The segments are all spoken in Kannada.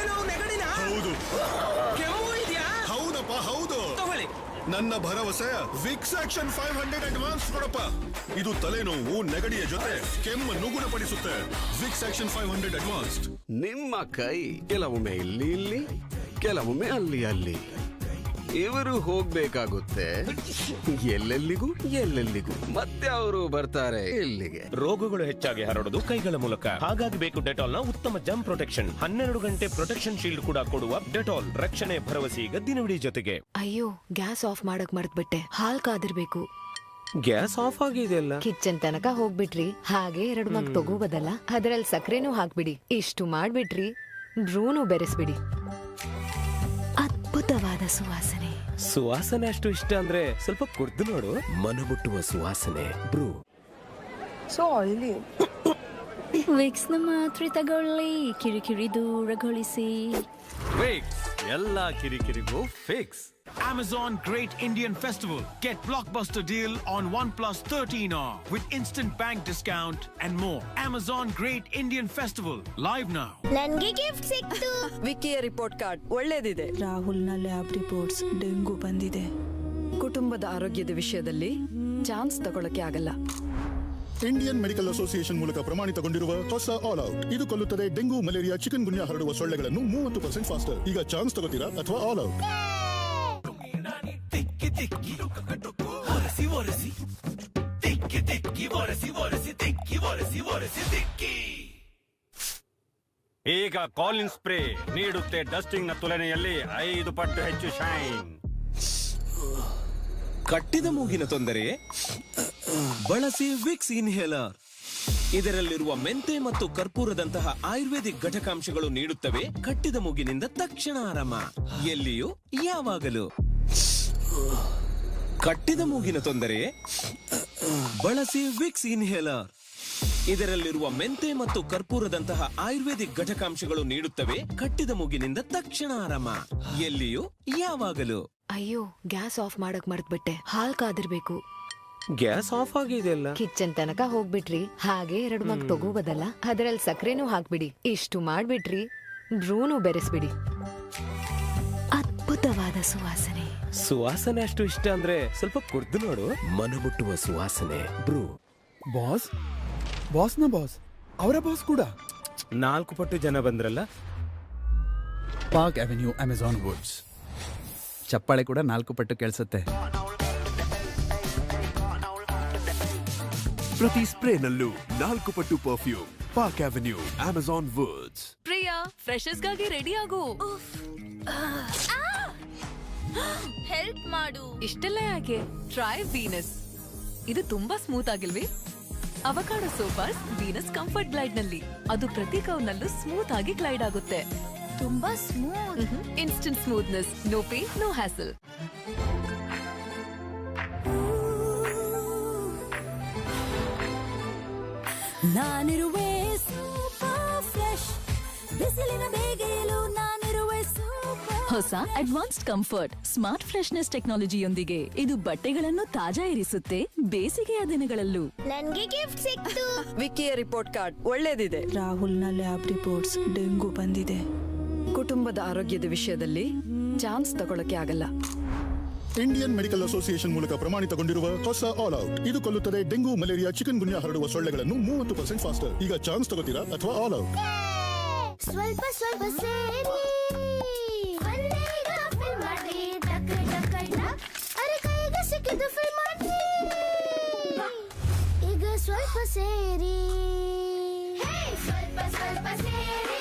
ತಲೆನೋವು ನೆಗಡಿನ? ಹೌದು. ಕೆಮ್ಮು ಇದೆಯಾ? ಹೌದಪ್ಪ ಹೌದು. ತಗೊಳ್ಳಿ. ನನ್ನ ಭರವಸೆ ವಿಕ್ಸ್ ಆಕ್ಷನ್ 500 ಅಡ್ವಾನ್ಸ್ ಕೊಡಪ್ಪ. ಇದು ತಲೆನೋವು ನೆಗಡಿಯ ಜೊತೆ ಕೆಮ್ಮನ್ನು ಗುಣಪಡಿಸುತ್ತೆ. Vicks action 500 advance. ನಿಮ್ಮ ಕೈ ಕೆಲವೊಮ್ಮೆ ಇಲ್ಲಿ ಕೆಲವೊಮ್ಮೆ ಅಲ್ಲಿ ಇವರು ಹೋಗ್ಬೇಕಾಗುತ್ತೆ ಎಲ್ಲೆಲ್ಲಿಗೂ ಮತ್ತೆ ಅವರು ಬರ್ತಾರೆ ಇಲ್ಲಿಗೆ. ರೋಗಗಳು ಹೆಚ್ಚಾಗಿ ಹರಡೋದು ಕೈಗಳ ಮೂಲಕ. ಹಾಗಾಗಿ ಬೇಕು ಡೆಟಾಲ್ ನ ಉತ್ತಮ ಜಮ್ ಪ್ರೊಟೆಕ್ಷನ್. 12 ಗಂಟೆ ಪ್ರೊಟೆಕ್ಷನ್ ಶೀಲ್ಡ್ ಕೂಡ ಕೊಡುವ ಡೆಟಾಲ್. ರಕ್ಷಣೆ ಭರವಸೆ ಈಗ ದಿನವಿಡೀ ಜೊತೆಗೆ. ಅಯ್ಯೋ, ಗ್ಯಾಸ್ ಆಫ್ ಮಾಡಕ್ ಮರ್ತ್ಬಿಟ್ಟೆ. ಹಾಲ್ ಕಾದಿರ್ಬೇಕು. ಗ್ಯಾಸ್ ಆಫ್ ಆಗಿದೆಯಲ್ಲ. ಕಿಚನ್ ತನಕ ಹೋಗ್ಬಿಟ್ರಿ, ಹಾಗೆ 2 ಮಗ್ ತಗೋಬೋದಲ್ಲ. ಅದ್ರಲ್ಲಿ ಸಕ್ಕರೆನೂ ಹಾಕ್ಬಿಡಿ. ಇಷ್ಟು ಮಾಡ್ಬಿಟ್ರಿ, ಬ್ರೂನು ಬೆರೆಸ್ಬಿಡಿ. ಅದ್ಭುತವಾದ ಸುವಾಸನೆ ಅಷ್ಟು ಇಷ್ಟ ಅಂದ್ರೆ ಸ್ವಲ್ಪ ಕುಡ್ದು ನೋಡು. ಮನಮುಟ್ಟುವ ಸುವಾಸನೆ ಬ್ರೂ. So oily. ವಿಕ್ಸ್ ನ ಮಾತ್ರೆ ತಗೊಳ್ಳಿ, ಕಿರಿಕಿರಿ ದೂರಗೊಳಿಸಿ. ವಿಕ್ಸ್ ಎಲ್ಲ ಕಿರಿಕಿರಿಗೂ fix. Amazon Great Indian Festival. Get blockbuster deal on OnePlus 13 with instant bank discount and more. Amazon Great Indian Festival live now. ನನಗೆ ಗಿಫ್ಟ್ ಸಿಕ್ತು. ವಿಕಿಯ ರಿಪೋರ್ಟ್ ಕಾರ್ಡ್ ಒಳ್ಳೇದಿದೆ. ರಾಹುಲ್ನ ಲ್ಯಾಬ್ ರಿಪೋರ್ಟ್ಸ್ ಡೆಂಗು ಬಂದಿದೆ. ಕುಟುಂಬದ ಆರೋಗ್ಯದ ವಿಷಯದಲ್ಲಿ ಚಾನ್ಸ್ ತಗೊಳ್ಳಕ್ಕೆ ಆಗಲ್ಲ. ಇಂಡಿಯನ್ ಮೆಡಿಕಲ್ ಅಸೋಸಿಯೇಷನ್ ಮೂಲಕ ಪ್ರಮಾಣಿತಗೊಂಡಿರುವ ಹೊಸ ಆಲ್ ಔಟ್. ಇದು ಕೊಲ್ಲುತ್ತದೆ ಡೆಂಗು, ಮಲೇರಿಯಾ, ಚಿಕನ್ ಗುನ್ಯಾ ಹರಡುವ ಸೊಳ್ಳೆಗಳನ್ನು 30% ಫಾಸ್ಟರ್. ಈಗ ಚಾನ್ಸ್ ತಗೋತೀರಾ ಅಥವಾ ಆಲ್ ಔಟ್? ಈಗ ಕಾಲಿನ್ ಸ್ಪ್ರೇ ನೀಡುತ್ತೆ ಡಸ್ಟಿಂಗ್ ನ ತುಲನೆಯಲ್ಲಿ 5 ಪಟ್ಟು ಹೆಚ್ಚು ಶೈನ್. ಕಟ್ಟಿದ ಮೂಗಿನ ತೊಂದರೆ ಬಳಸಿ ವಿಕ್ಸ್ ಇನ್ಹೇಲರ್. ಇದರಲ್ಲಿರುವ ಮೆಂತೆ ಮತ್ತು ಕರ್ಪೂರದಂತಹ ಆಯುರ್ವೇದಿಕ್ ಘಟಕಾಂಶಗಳು ನೀಡುತ್ತವೆ ಕಟ್ಟಿದ ಮೂಗಿನಿಂದ ತಕ್ಷಣ ಆರಾಮ. ಎಲ್ಲಿಯೂ ಯಾವಾಗಲೂ. ಕಟ್ಟಿದ ಮೂಗಿನ ತೊಂದರೆ ಬಳಸಿ ವಿಕ್ಸ್ ಇನ್ಹೇಲರ್. ಇದರಲ್ಲಿರುವ ಮೆಂತೆ ಮತ್ತು ಕರ್ಪೂರದಂತಹ ಆಯುರ್ವೇದಿಕ್ ಘಟಕಾಂಶಗಳು ನೀಡುತ್ತವೆ ಕಟ್ಟಿದ ಮೂಗಿನಿಂದ ತಕ್ಷಣ ಆರಾಮ. ಎಲ್ಲಿಯೂ ಯಾವಾಗಲೂ. ಅಯ್ಯೋ, ಗ್ಯಾಸ್ ಆಫ್ ಮಾಡಕ್ ಮರ್ತ್ಬಿಟ್ಟೆ. ಹಾಲ್ ಕಾದಿರ್ಬೇಕು. ಗ್ಯಾಸ್ ಆಫ್ ಆಗಿದೆಯಲ್ಲ. ಕಿಚನ್ ತನಕ ಹೋಗ್ಬಿಟ್ರಿ, ಹಾಗೆ 2 ಮಗ್ ತಗೋಬೋದಲ್ಲ. ಅದ್ರಲ್ಲಿ ಸಕ್ಕರೆನೂ ಹಾಕ್ಬಿಡಿ. ಇಷ್ಟು ಮಾಡ್ಬಿಟ್ರಿ, ಬ್ರೂನು ಬೆರೆಸ್ಬಿಡಿ. ಅದ್ಭುತವಾದ ಸುವಾಸನೆ ಅಷ್ಟು ಇಷ್ಟ ಅಂದ್ರೆ ಸ್ವಲ್ಪ ಕುಡ್ದು ನೋಡು. ಮನಮುಟ್ಟುವ ಸುವಾಸನೆ ಬ್ರೂ. ಬಾಸ್ನ ಬಾಸ್ ಅವರ ಬಾಸ್ ಕೂಡ 4 ಪಟ್ಟು ಜನ ಬಂದ್ರಲ್ಲ. Park Avenue Amazon Woods. ಚಪ್ಪಾಳೆ ಕೂಡ 4 ಪಟ್ಟು ಕೇಳಿಸುತ್ತೆ. ಪ್ರತಿ ಸ್ಪ್ರೇನಲ್ಲೂ 4 ಪಟ್ಟು perfume. Park Avenue Amazon Woods. Priya, freshers ಗಾಗಿ ರೆಡಿ ಆಗು. ಹೆಲ್ಪ್ ಮಾಡು. ಇಷ್ಟೆಲ್ಲ ಯಾಕೆ? Try Venus. ಇದು ತುಂಬಾ ಸ್ಮೂತ್ ಆಗಿಲ್ವೇ? Avocado sofas Venus comfort glide ನಲ್ಲಿ. ಅದು ಪ್ರತಿ ಕರ್ವ್ನಲ್ಲೂ ಸ್ಮೂತ್ ಆಗಿ ಗ್ಲೈಡ್ ಆಗುತ್ತೆ. ತುಂಬಾ smooth. Instant smoothness. No pain, no hassle. ನಾನಿರುವೆ ಸೂಪರ್ ಫ್ರೆಶ್. ಬಿಸಿಲಿನ ಬೇಗೆಯಲು ನಾನಿರುವೆ ಸೂಪರ್. ಹೊಸ ಅಡ್ವಾನ್ಸ್ಡ್ ಕಂಫರ್ಟ್ ಸ್ಮಾರ್ಟ್ ಫ್ರೆಶ್ನೆಸ್ ಟೆಕ್ನಾಲಜಿಯೊಂದಿಗೆ ಇದು ಬಟ್ಟೆಗಳನ್ನು ತಾಜಾ ಇರಿಸುತ್ತೆ ಬೇಸಿಗೆಯ ದಿನಗಳಲ್ಲೂ. ನನಗೆ ಗಿಫ್ಟ್ ಸಿಕ್ತು. ವಿಕಿಯ ರಿಪೋರ್ಟ್ ಕಾರ್ಡ್ ಒಳ್ಳೇದಿದೆ. ರಾಹುಲ್ನ ಲ್ಯಾಬ್ ರಿಪೋರ್ಟ್ಸ್ ಡೆಂಗು ಬಂದಿದೆ. ಕುಟುಂಬದ ಆರೋಗ್ಯದ ವಿಷಯದಲ್ಲಿ ಚಾನ್ಸ್ ತಗೊಳ್ಳಕ್ಕೆ ಆಗಲ್ಲ. ಇಂಡಿಯನ್ ಮೆಡಿಕಲ್ ಅಸೋಸಿಯೇಷನ್ ಮೂಲಕ ಪ್ರಮಾಣಿತಗೊಂಡಿರುವ ಹೊಸ ಆಲ್ ಔಟ್. ಇದು ಕೊಲ್ಲುತ್ತದೆ ಡೆಂಗು, ಮಲೇರಿಯಾ, ಚಿಕನ್ ಗುನ್ಯಾ ಹರಡುವ ಸೊಳ್ಳೆಗಳನ್ನು 30% ಫಾಸ್ಟರ್. ಈಗ ಚಾನ್ಸ್ ತಗೋತೀರಾ ಅಥವಾ ಆಲ್ ಔಟ್? ಸ್ವಲ್ಪ ಸ್ವಲ್ಪ ಸೇರಿ ಅರೆ ಕೈಗೆ ಸಿಕ್ಕಿದ್ದು ಫಿಲ್ ಮಾಡಿ. ಈಗ ಸ್ವಲ್ಪ ಸೇರಿ ಸ್ವಲ್ಪ ಸ್ವಲ್ಪ ಸೇರಿ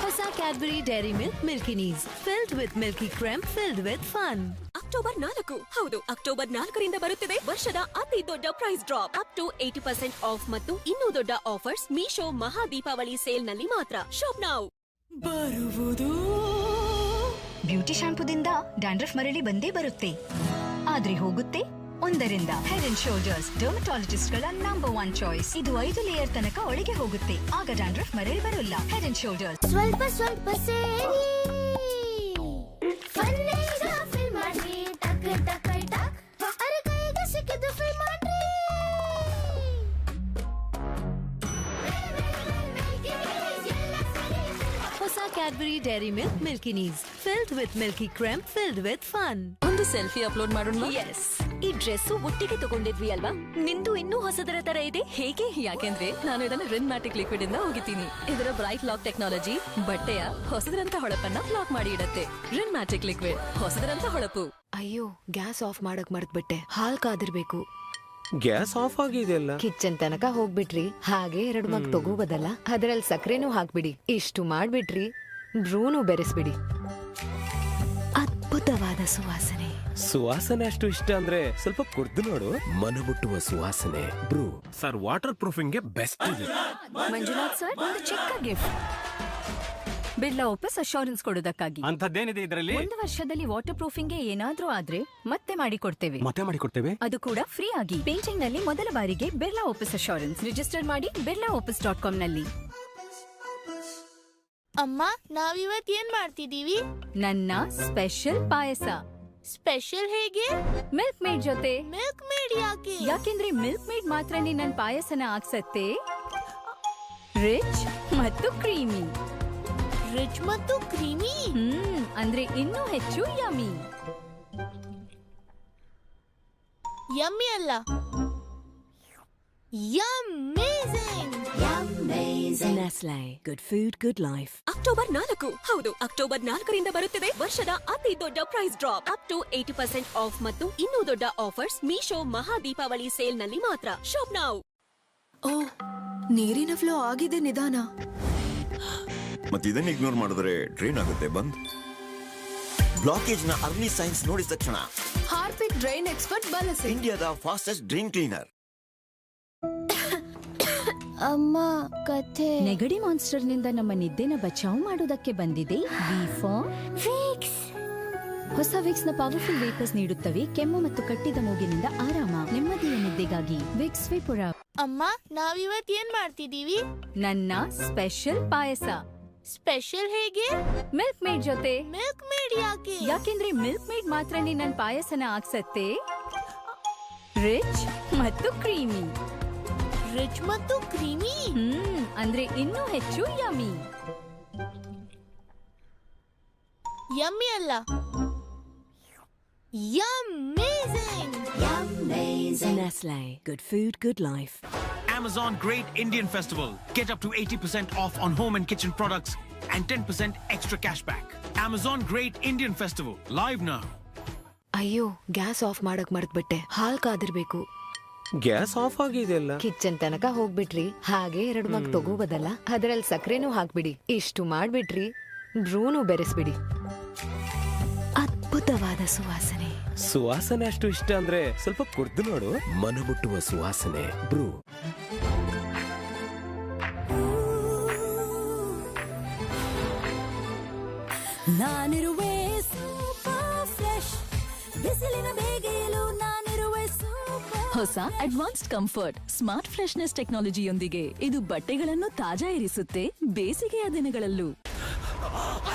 ಹೊಸ Cadbury Dairy Milk milkiness filled with milky cream filled with fun. October 4. ಹೌದು, ಅಕ್ಟೋಬರ್ 4ರಿಂದ ಬರುತ್ತಿದೆ ವರ್ಷದ ಅತಿ ದೊಡ್ಡ price drop. Up to 80% off ಮತ್ತು ಇನ್ನೂ ದೊಡ್ಡ ಆಫರ್ಸ್ ಮೀಶೋ ಮಹಾ ದೀಪಾವಳಿ ಸೇಲ್ ನಲ್ಲಿ ಮಾತ್ರ. Shop now. ಬರುವುದು ಬ್ಯೂಟಿ ಶಾಂಪೂದಿಂದ ಡ್ಯಾಂಡ್ರಫ್ ಮರಳಿ ಬಂದೇ ಬರುತ್ತೆ, ಆದ್ರೆ ಹೋಗುತ್ತೆ ಒಂದರಿಂದ. ಹೆಡ್ ಅಂಡ್ ಶೋಲ್ಡರ್ಸ್ ಡರ್ಮಟಾಲಜಿಸ್ಟ್ ಗಳ ನಂಬರ್ 1 ಚಾಯ್ಸ್. ಇದು 5 ಲೇಯರ್ ತನಕ ಒಳಗೆ ಹೋಗುತ್ತೆ, ಆಗ ಡ್ಯಾಂಡ್ರಫ್ ಮರಳಿ ಬರೋಲ್ಲ. Head and shoulders. ಸ್ವಲ್ಪ ಸ್ವಲ್ಪ ಸೇರಿ Cadbury Dairy Milk Milky Knees, filled with milky cream, filled with fun. ಒಂದು ಸೆಲ್ಫಿ ಅಪ್ಲೋಡ್ ಮಾಡೋಣ. ಎಸ್, ಈ ಡ್ರೆಸ್ ಒಟ್ಟಿಗೆ ತಗೊಂಡಿದ್ವಿ ಅಲ್ವಾ? ನಿಂದು ಇನ್ನೂ ಹೊಸದರ ತರ ಇದೆ. ಹೇಗೆ? ಯಾಕೆಂದ್ರೆ ನಾನು ಇದನ್ನ ರಿನ್ಮ್ಯಾಟಿಕ್ ಲಿಕ್ವಿಡ್ ಇಂದ ಹೋಗಿತೀನಿ. ಇದರ ಬ್ರೈಟ್ ಲಾಕ್ ಟೆಕ್ನಾಲಜಿ ಬಟ್ಟೆಯ ಹೊಸದರಂತ ಹೊಳಪನ್ನ ಲಾಕ್ ಮಾಡಿ ಇಡತ್ತೆ. ರಿನ್ಮ್ಯಾಟಿಕ್ ಲಿಕ್ವಿಡ್, ಹೊಸದರಂತ ಹೊಳಪು. ಅಯ್ಯೋ, ಗ್ಯಾಸ್ ಆಫ್ ಮಾಡಕ್ ಮರ್ತ್ಬಿಟ್ಟೆ. ಹಾಲ್ ಕಾದಿರ್ಬೇಕು. ಗ್ಯಾಸ್ ಆಫ್ ಆಗಿದೆಯಲ್ಲ. ಕಿಚನ್ ತನಕ ಹೋಗ್ಬಿಟ್ರಿ, ಹಾಗೆ 2 ಮಗ್ ತಗೋಬೋದಲ್ಲ. ಅದ್ರಲ್ಲಿ ಸಕ್ಕರೆನೂ ಹಾಕ್ಬಿಡಿ. ಇಷ್ಟು ಮಾಡ್ಬಿಟ್ರಿ, ಬ್ರೂನು ಬೆರೆಸ್ಬಿಡಿ. ಅದ್ಭುತವಾದ ಸುವಾಸನೆ. ಸುವಾಸನೆ ಅಷ್ಟು ಇಷ್ಟ ಅಂದ್ರೆ ಸ್ವಲ್ಪ ಕುಡ್ದು ನೋಡು. ಮನಮುಟ್ಟುವ ಸುವಾಸನೆ ಬ್ರೂ. ಸರ್, ವಾಟರ್ ಪ್ರೂಫಿಂಗ್ ಗೆ ಬೆಸ್ಟ್ ಇದೆ. ಮಂಜುನಾಥ್ ಸರ್, ಒಂದು ಚಿಕ್ಕ ಗಿಫ್ಟ್. ಬಿರ್ಲಾ ಓಪಸ್ ಅಶ್ಯೂರೆನ್ಸ್ ಕೊಡೋದಕ್ಕಾಗಿ. ಅಂತದ್ದೇನಿದೆ ಇದರಲ್ಲಿ? 1 ವರ್ಷದಲ್ಲಿ ವಾಟರ್ ಪ್ರೂಫಿಂಗ್ ಗೆ ಏನಾದ್ರೂ ಆದ್ರೆ ಮತ್ತೆ ಮಾಡಿಕೊಡ್ತೇವೆ. ಅದು ಕೂಡ ಫ್ರೀ ಆಗಿ. ಪೇಂಟಿಂಗ್ ನಲ್ಲಿ ಮೊದಲ ಬಾರಿಗೆ ಬಿರ್ಲಾ ಓಪಸ್ ಅಶ್ಯೂರೆನ್ಸ್ ರಿಜಿಸ್ಟರ್ ಮಾಡಿ birlaopus.com ನಲ್ಲಿ. ಅಮ್ಮ, ನಾವಿವತ್ ಏನ್ ಮಾಡ್ತಿದೀವಿ? ನನ್ನ ಸ್ಪೆಷಲ್ ಪಾಯಸ. ಸ್ಪೆಷಲ್ ಹೇಗೆ? ಮಿಲ್ಕ್ ಮೇಡ್ ಜೊತೆ. ಮಿಲ್ಕ್ ಮೇಡ್ ಯಾಕೆ? ಯಾಕೆಂದ್ರೆ ಮಿಲ್ಕ್ ಮೇಡ್ ಮಾತ್ರನೇ ನನ್ನ ಪಾಯಸನ ಆಗ್ಸತ್ತೆ ರಿಚ್ ಮತ್ತು ಕ್ರೀಮಿ. ರಿಚ್ ಮತ್ತು ಕ್ರೀಮಿ? ಅಂದ್ರೆ ಇನ್ನೂ ಹೆಚ್ಚು ಯಮ್ಮಿ. ಯಮ್ಮಿ ಅಲ್ಲ, yummazing. Nestle, good food, good life. October 4. ಹೌದು, ಅಕ್ಟೋಬರ್ 4ರಿಂದ ಬರುತ್ತಿದೆ ವರ್ಷದ ಅತಿ ದೊಡ್ಡ price drop. Up to 80% off ಮತ್ತು ಇನ್ನೂ ದೊಡ್ಡ ಆಫರ್ಸ್ ಮೀಶೋ ಮಹಾ ದೀಪಾವಳಿ ಸೇಲ್ ನಲ್ಲಿ ಮಾತ್ರ. Shop now. ಓ, ನೀರಿನ ಫ್ಲೋ ಆಗಿದೆ ನಿಧಾನ. ಮತ್ತಿದನ್ನ ಇಗ್ನೋರ್ ಮಾಡಿದ್ರೆ ಡ್ರೈನ್ ಆಗುತ್ತೆ. ಬಂದ್ ಬ್ಲಾಕೇಜ್ ನ ಅರ್ಲಿ ಸೈನ್ಸ್ ನೋಡಿದ ತಕ್ಷಣ ಹಾರ್ಪಿಕ್ ಡ್ರೈನ್ ಎಕ್ಸ್ಪರ್ಟ್ ಬಳಸಿ. ಇಂಡಿಯಾದ ಫಾಸ್ಟೆಸ್ಟ್ ಡ್ರೈನ್ ಕ್ಲೀನರ್. ಅಮ್ಮ, ಕಥೆ. ನೆಗಡಿ ಮಾನ್ಸ್ಟರ್ ನಿಂದ ನಮ್ಮ ನಿದ್ದೆನ ಬಚಾವ್ ಮಾಡೋದಕ್ಕೆ ಬಂದಿದೆ ವಿಕ್ಸ್. ಹೊಸ ವಿಕ್ಸ್ ನ ಪವರ್ಫುಲ್ ವೇಪರ್ಸ್ ನೀಡುತ್ತವೆ ಕೆಮ್ಮು ಮತ್ತು ಕಟ್ಟಿದ ಮೂಗಿನಿಂದ ಆರಾಮ, ನೆಮ್ಮದಿಯ ನಿದ್ದೆಗಾಗಿ ವಿಕ್ಸ್ ವಿಪುರ. ಅಮ್ಮ, ನಾವಿವತ್ ಏನ್ ಮಾಡ್ತಿದೀವಿ? ನನ್ನ ಸ್ಪೆಷಲ್ ಪಾಯಸ. ಸ್ಪೆಷಲ್ ಹೇಗೆ? ಮಿಲ್ಕ್ ಮೇಡ್ ಜೊತೆ. ಮಿಲ್ಕ್ ಮೇಡ್ ಯಾಕೆ? ಯಾಕೆಂದ್ರೆ ಮಿಲ್ಕ್ ಮೇಡ್ ಮಾತ್ರನೇ ನನ್ನ ಪಾಯಸನ ಆಗ್ಸತ್ತೆ ರಿಚ್ ಮತ್ತು ಕ್ರೀಮಿ. ರಿಚ್ ಮತ್ತು ಕ್ರೀಮಿ? ಅಂದ್ರೆ ಇನ್ನೂ ಹೆಚ್ಚು ಯಮ್ಮಿ. ಯಮ್ಮಿ ಅಲ್ಲ, yummazing. Nestle, good food, good life. Amazon Great Indian Festival. Get up to 80% off on home and kitchen products and 10% extra cashback. Amazon Great Indian Festival, live now. ಅಯ್ಯೋ, ಗ್ಯಾಸ್ ಆಫ್ ಮಾಡಕ್ ಮರ್ತ್ಬಿಟ್ಟೆ. ಹಾಲ್ ಕಾದಿರ್ಬೇಕು. ಗ್ಯಾಸ್ ಆಫ್ ಆಗಿದೆಯಲ್ಲ. ಕಿಚನ್ ತನಕ ಹೋಗ್ಬಿಟ್ರಿ, ಹಾಗೆ 2 ಮಗ್ ತಗೋಬೋದಲ್ಲ. ಅದ್ರಲ್ಲಿ ಸಕ್ಕರೆನೂ ಹಾಕ್ಬಿಡಿ. ಇಷ್ಟು ಮಾಡ್ಬಿಟ್ರಿ, ಬ್ರೂನು ಬೆರೆಸ್ಬಿಡಿ. ಅದ್ಭುತವಾದ ಸುವಾಸನೆ. ಸುವಾಸನೆ ಅಷ್ಟು ಇಷ್ಟ ಅಂದ್ರೆ ಸ್ವಲ್ಪ ಕುಡ್ದು ನೋಡು. ಮನಮುಟ್ಟುವ ಸುವಾಸನೆ ಬ್ರೂ. ನಾನಿರುವೆ ಸೂಪರ್ ಫ್ರೆಶ್, ಬಿಸಿಲಿನ ಬೇಗೆಯಲು ನಾನಿರುವೆ ಸೂಪರ್. ಹೊಸ ಅಡ್ವಾನ್ಸ್ಡ್ ಕಂಫರ್ಟ್ ಸ್ಮಾರ್ಟ್ ಫ್ರೆಶ್ನೆಸ್ ಟೆಕ್ನಾಲಜಿಯೊಂದಿಗೆ ಇದು ಬಟ್ಟೆಗಳನ್ನು ತಾಜಾ ಇರಿಸುತ್ತೆ ಬೇಸಿಗೆಯ ದಿನಗಳಲ್ಲೂ.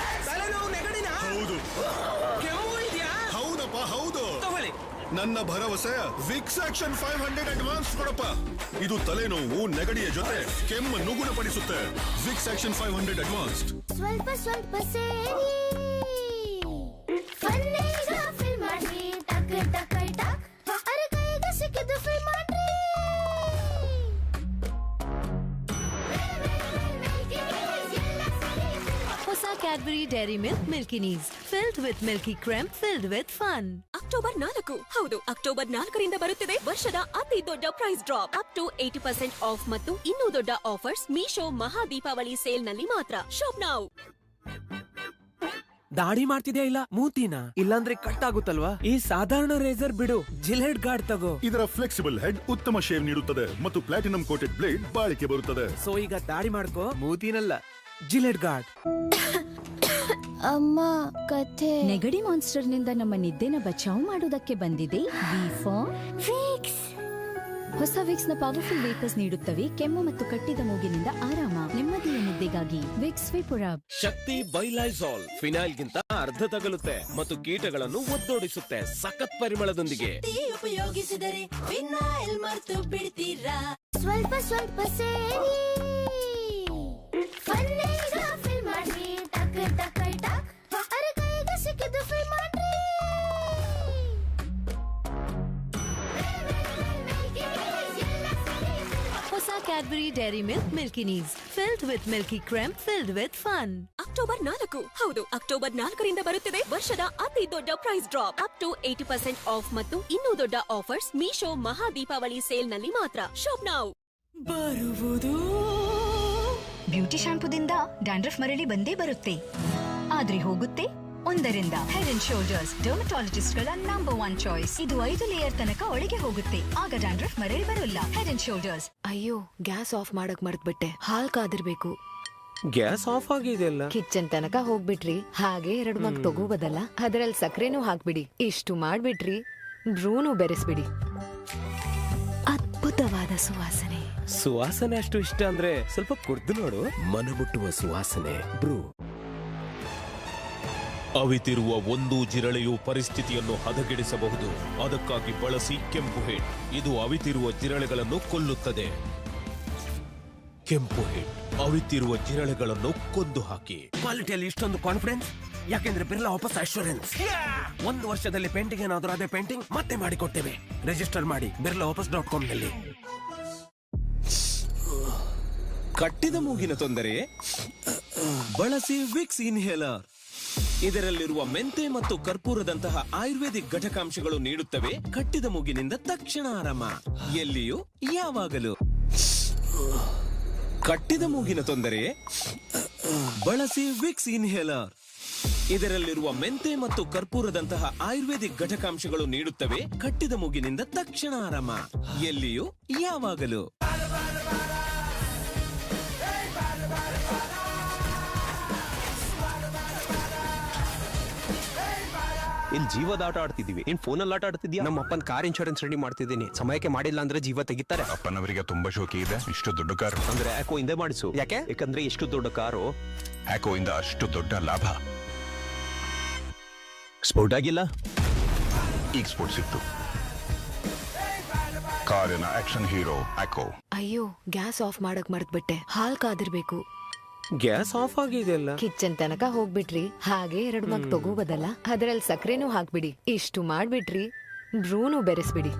ಹೌದು, ಹೌದಪ್ಪ, ಹೌದು. ನನ್ನ ಭರವಸೆ ವಿಕ್ಸ್ ಆಕ್ಷನ್ 500 ಅಡ್ವಾನ್ಸ್ ಕೊಡಪ್ಪ. ಇದು ತಲೆನೋವು, ನೆಗಡಿಯ ಜೊತೆ ಕೆಮ್ಮನ್ನು ಗುಣಪಡಿಸುತ್ತೆ. Vicks action 500 advanced. ಸ್ವಲ್ಪ ಸ್ವಲ್ಪ ಸೇರಿ ಫನ್ನೀಗ ಫಿಲ್ ಮಾಡ್ರಿ. ಟಕ್ ಟಕ್ ಟಕ್, ಅರೆ ಕೈಗೆ ಸಿಕ್ಕಿದ್ದು ಫಿಲ್ ಮಾಡ್ರಿ. ಹೊಸ Cadbury Dairy Milk Milky Knees, filled with milky cream, filled with fun. October 4. ಹೌದು, ಅಕ್ಟೋಬರ್ 4ರಿಂದ ಬರುತ್ತಿದೆ ವರ್ಷದ ಅತಿ ದೊಡ್ಡ price drop. Up to 80% off ಮತ್ತು ಇನ್ನೂ ದೊಡ್ಡ ಆಫರ್ಸ್ ಮೀಶೋ ಮಹಾ ದೀಪಾವಳಿ ಸೇಲ್ ನಲ್ಲಿ ಮಾತ್ರ. Shop now. ದಾಡಿ ಮಾಡ್ತಿದ್ಯಾ ಇಲ್ಲ ಮೂತಿನ? ಇಲ್ಲಾಂದ್ರೆ ಕಟ್ ಆಗುತ್ತಲ್ವಾ? ಈ ಸಾಧಾರಣ ರೇಸರ್ ಬಿಡು, ಜಿಲೆಟ್ ಗಾರ್ಡ್ ತಗೋ. ಇದರ ಫ್ಲೆಕ್ಸಿಬಲ್ ಹೆಡ್ ಉತ್ತಮ ಶೇವ್ ನೀಡುತ್ತದೆ ಮತ್ತು ಪ್ಲಾಟಿನಂ ಕೋಟೆಡ್ ಬ್ಲೇಡ್ ಬಾಳಿಕೆ ಬರುತ್ತದೆ. ಸೊ ಈಗ ದಾಡಿ ಮಾಡ್ಕೋ, ಮೂತಿನಲ್ಲ, ಜಿಲೆಟ್ ಗಾರ್ಡ್. ಅಮ್ಮ, ಕಥೆ. ನೆಗಡಿ ಮಾನ್ಸ್ಟರ್ ನಿಂದ ನಮ್ಮ ನಿದ್ದೆನ ಬಚಾವ್ ಮಾಡೋದಕ್ಕೆ ಬಂದಿದೆ ವಿಕ್ಸ್. ಹೊಸ ವಿಕ್ಸ್ ನ ಪವರ್ಫುಲ್ ವೇಪರ್ಸ್ ನೀಡುತ್ತವೆ ಕೆಮ್ಮು ಮತ್ತು ಕಟ್ಟಿದ ಮೂಗಿನಿಂದ ಆರಾಮ, ನೆಮ್ಮದಿಯ ನಿದ್ದೆಗಾಗಿ ವಿಕ್ಸ್ ವಿಪುರ. ಶಕ್ತಿ ಬೈಲೈಸಾಲ್ ಫಿನಾಯ್ಲ್ ಗಿಂತ ಅರ್ಧ ತಗಲುತ್ತೆ ಮತ್ತು ಕೀಟಗಳನ್ನು ಒದ್ದೋಡಿಸುತ್ತೆ ಸಖತ್ ಪರಿಮಳದೊಂದಿಗೆ. ಉಪಯೋಗಿಸಿದರೆ ಫಿನಾಯ್ಲ್ ಮರ್ತು ಬಿಡ್ತೀರಾ? ಸ್ವಲ್ಪ ಸ್ವಲ್ಪ ಸೇರಿ ಫನ್ನೀಗ ಫಿಲ್ ಮಾಡ್ರಿ. ಟಕ್ Cadbury Dairy Milk milkiness filled with milky cream filled with fun. October 4 ಹೌದು, ಅಕ್ಟೋಬರ್ 4ರಿಂದ ಬರುತ್ತಿದೆ ವರ್ಷದ ಅತಿ ದೊಡ್ಡ price drop. Up to 80% off ಮತ್ತು ಇನ್ನೂ ದೊಡ್ಡ ಆಫರ್ಸ್ ಮೀಶೋ ಮಹಾ ದೀಪಾವಳಿ ಸೇಲ್ ನಲ್ಲಿ ಮಾತ್ರ. Shop now. ಬರುವುದು ಬ್ಯೂಟಿ ಶಾಂಪೂದಿಂದ ಡ್ಯಾಂಡ್ರಫ್ ಮರಳಿ ಬಂದೇ ಬರುತ್ತೆ, ಆದ್ರೆ ಹೋಗುತ್ತೆ ಒಂದರಿಂದ. ಹೆಡ್ ಅಂಡ್ ಶೋಲ್ಡರ್ಸ್ ಡರ್ಮಟಾಲಜಿಸ್ಟ್ ಗಳ ನಂಬರ್ 1 ಚಾಯ್ಸ್. ಇದು 5 ಲೇಯರ್ ತನಕ ಒಳಗೆ ಹೋಗುತ್ತೆ, ಆಗ ಡ್ಯಾಂಡ್ರಫ್ ಮರಳಿ ಬರೋಲ್ಲ. Head and shoulders. ಅಯ್ಯೋ, ಗ್ಯಾಸ್ ಆಫ್ ಮಾಡಕ್ ಮರ್ತ್ಬಿಟ್ಟೆ. ಹಾಲ್ ಕಾದಿರ್ಬೇಕು. ಗ್ಯಾಸ್ ಆಫ್ ಆಗಿದೆಯಲ್ಲ. ಕಿಚನ್ ತನಕ ಹೋಗ್ಬಿಟ್ರಿ, ಹಾಗೆ 2 ಮಗ್ ತಗೋಬೋದಲ್ಲ. ಅದ್ರಲ್ಲಿ ಸಕ್ಕರೆನೂ ಹಾಕ್ಬಿಡಿ. ಇಷ್ಟು ಮಾಡ್ಬಿಟ್ರಿ, ಬ್ರೂನು ಬೆರೆಸ್ಬಿಡಿ. ಅದ್ಭುತವಾದ ಸುವಾಸನೆ. ಸುವಾಸನೆ ಅಷ್ಟು ಇಷ್ಟ ಅಂದ್ರೆ ಸ್ವಲ್ಪ ಕುಡ್ದು ನೋಡು. ಮನಮುಟ್ಟುವ ಸುವಾಸನೆ ಬ್ರೂ. ಅವಿತಿರುವ ಒಂದು ಜಿರಳೆಯು ಪರಿಸ್ಥಿತಿಯನ್ನು ಹದಗೆಡಿಸಬಹುದು. ಅದಕ್ಕಾಗಿ ಬಳಸಿ ಕೆಂಪು ಹಿಟ್. ಇದು ಅವಿತಿರುವ ಜಿರಳೆಗಳನ್ನು ಕೊಲ್ಲುತ್ತದೆ. ಕೆಂಪು ಹಿಟ್ ಅವಿತಿರುವ ಜಿರಳೆಗಳನ್ನು ಕೊಂದು ಹಾಕಿ. ಕ್ವಾಲಿಟಿಯಲ್ಲಿ ಇಷ್ಟೊಂದು ಕಾನ್ಫಿಡೆನ್ಸ್ ಯಾಕೆಂದ್ರೆ ಬಿರ್ಲಾ ವಾಪಸ್ ಅಶ್ಯೂರೆನ್ಸ್. 1 ವರ್ಷದಲ್ಲಿ ಪೇಂಟಿಂಗ್ ಏನಾದರೂ ಅದೇ ಪೇಂಟಿಂಗ್ ಮತ್ತೆ ಮಾಡಿಕೊಡ್ತೇವೆ. ರಿಜಿಸ್ಟರ್ ಮಾಡಿ birlaoffice.com ನಲ್ಲಿ. ಕಟ್ಟಿದ ಮೂಗಿನ ತೊಂದರೆ ಬಳಸಿ ವಿಕ್ಸ್ ಇನ್ಹೇಲರ್. ಇದರಲ್ಲಿರುವ ಮೆಂತೆ ಮತ್ತು ಕರ್ಪೂರದಂತಹ ಆಯುರ್ವೇದಿಕ್ ಘಟಕಾಂಶಗಳು ನೀಡುತ್ತವೆ ಕಟ್ಟಿದ ಮೂಗಿನಿಂದ ತಕ್ಷಣ ಆರಾಮ, ಎಲ್ಲಿಯೂ ಯಾವಾಗಲೂ. ಕಟ್ಟಿದ ಮೂಗಿನ ತೊಂದರೆ ಬಳಸಿ ವಿಕ್ಸ್ ಇನ್ಹೇಲರ್. ಇದರಲ್ಲಿರುವ ಮೆಂತೆ ಮತ್ತು ಕರ್ಪೂರದಂತಹ ಆಯುರ್ವೇದಿಕ್ ಘಟಕಾಂಶಗಳು ನೀಡುತ್ತವೆ ಕಟ್ಟಿದ ಮೂಗಿನಿಂದ ತಕ್ಷಣ ಆರಾಮ, ಎಲ್ಲಿಯೂ ಯಾವಾಗಲೂ. ಇಲ್ಲಿ ಜೀವದ ಆಟ ಆಡ್ತಿದೀವಿ, ಇನ್ ಫೋನಲ್ಲಿ ಆಟ ಆಡ್ತಿದ್ಯಾ? ನಮ್ಮ ಅಪ್ಪನ ಕಾರ್ ಇನ್ಶೂರೆನ್ಸ್ ರೆಡಿ ಮಾಡ್ತಿದ್ದೀನಿ. ಸಮಯಕ್ಕೆ ಮಾಡಿಲ್ಲ ಅಂದ್ರೆ ಜೀವ ತೆಗಿತಾರೆ. ಅಪ್ಪನವರಿಗೆ ತುಂಬಾ ಶೋಕಿ ಇದೆ. ಇಷ್ಟು ದೊಡ್ಡ ಕಾರು ಅಂದ್ರೆ ಆಕೋ ಇಂದೇ ಮಾಡಿಸು. ಯಾಕಂದ್ರೆ ಇಷ್ಟು ದೊಡ್ಡ ಕಾರು ಆಕೋ ಇಂದ ಅಷ್ಟು ದೊಡ್ಡ ಲಾಭ. ಸ್ಪೋರ್ಟ್ ಆಗಿಲ್ಲ, ಈಗ ಸ್ಪೋರ್ಟ್ ಸಿಕ್ತು. ಕಾರಿನ ಆಕ್ಷನ್ ಹೀರೋ ಆಕೋ. ಅಯ್ಯೋ, ಗ್ಯಾಸ್ ಆಫ್ ಮಾಡಕ್ ಮರ್ತ್ಬಿಟ್ಟೆ. ಹಾಲ್ ಕಾದಿರ್ಬೇಕು. ಗ್ಯಾಸ್ ಆಫ್ ಆಗಿದೆಯಲ್ಲ. ಕಿಚನ್ ತನಕ ಹೋಗ್ಬಿಟ್ರಿ, ಹಾಗೆ 2 ಮಗ್ ತಗೋಬೋದಲ್ಲ. ಅದ್ರಲ್ಲಿ ಸಕ್ಕರೆನೂ ಹಾಕ್ಬಿಡಿ. ಇಷ್ಟು ಮಾಡ್ಬಿಟ್ರಿ, ಬ್ರೂನು ಬೆರೆಸ್ಬಿಡಿ.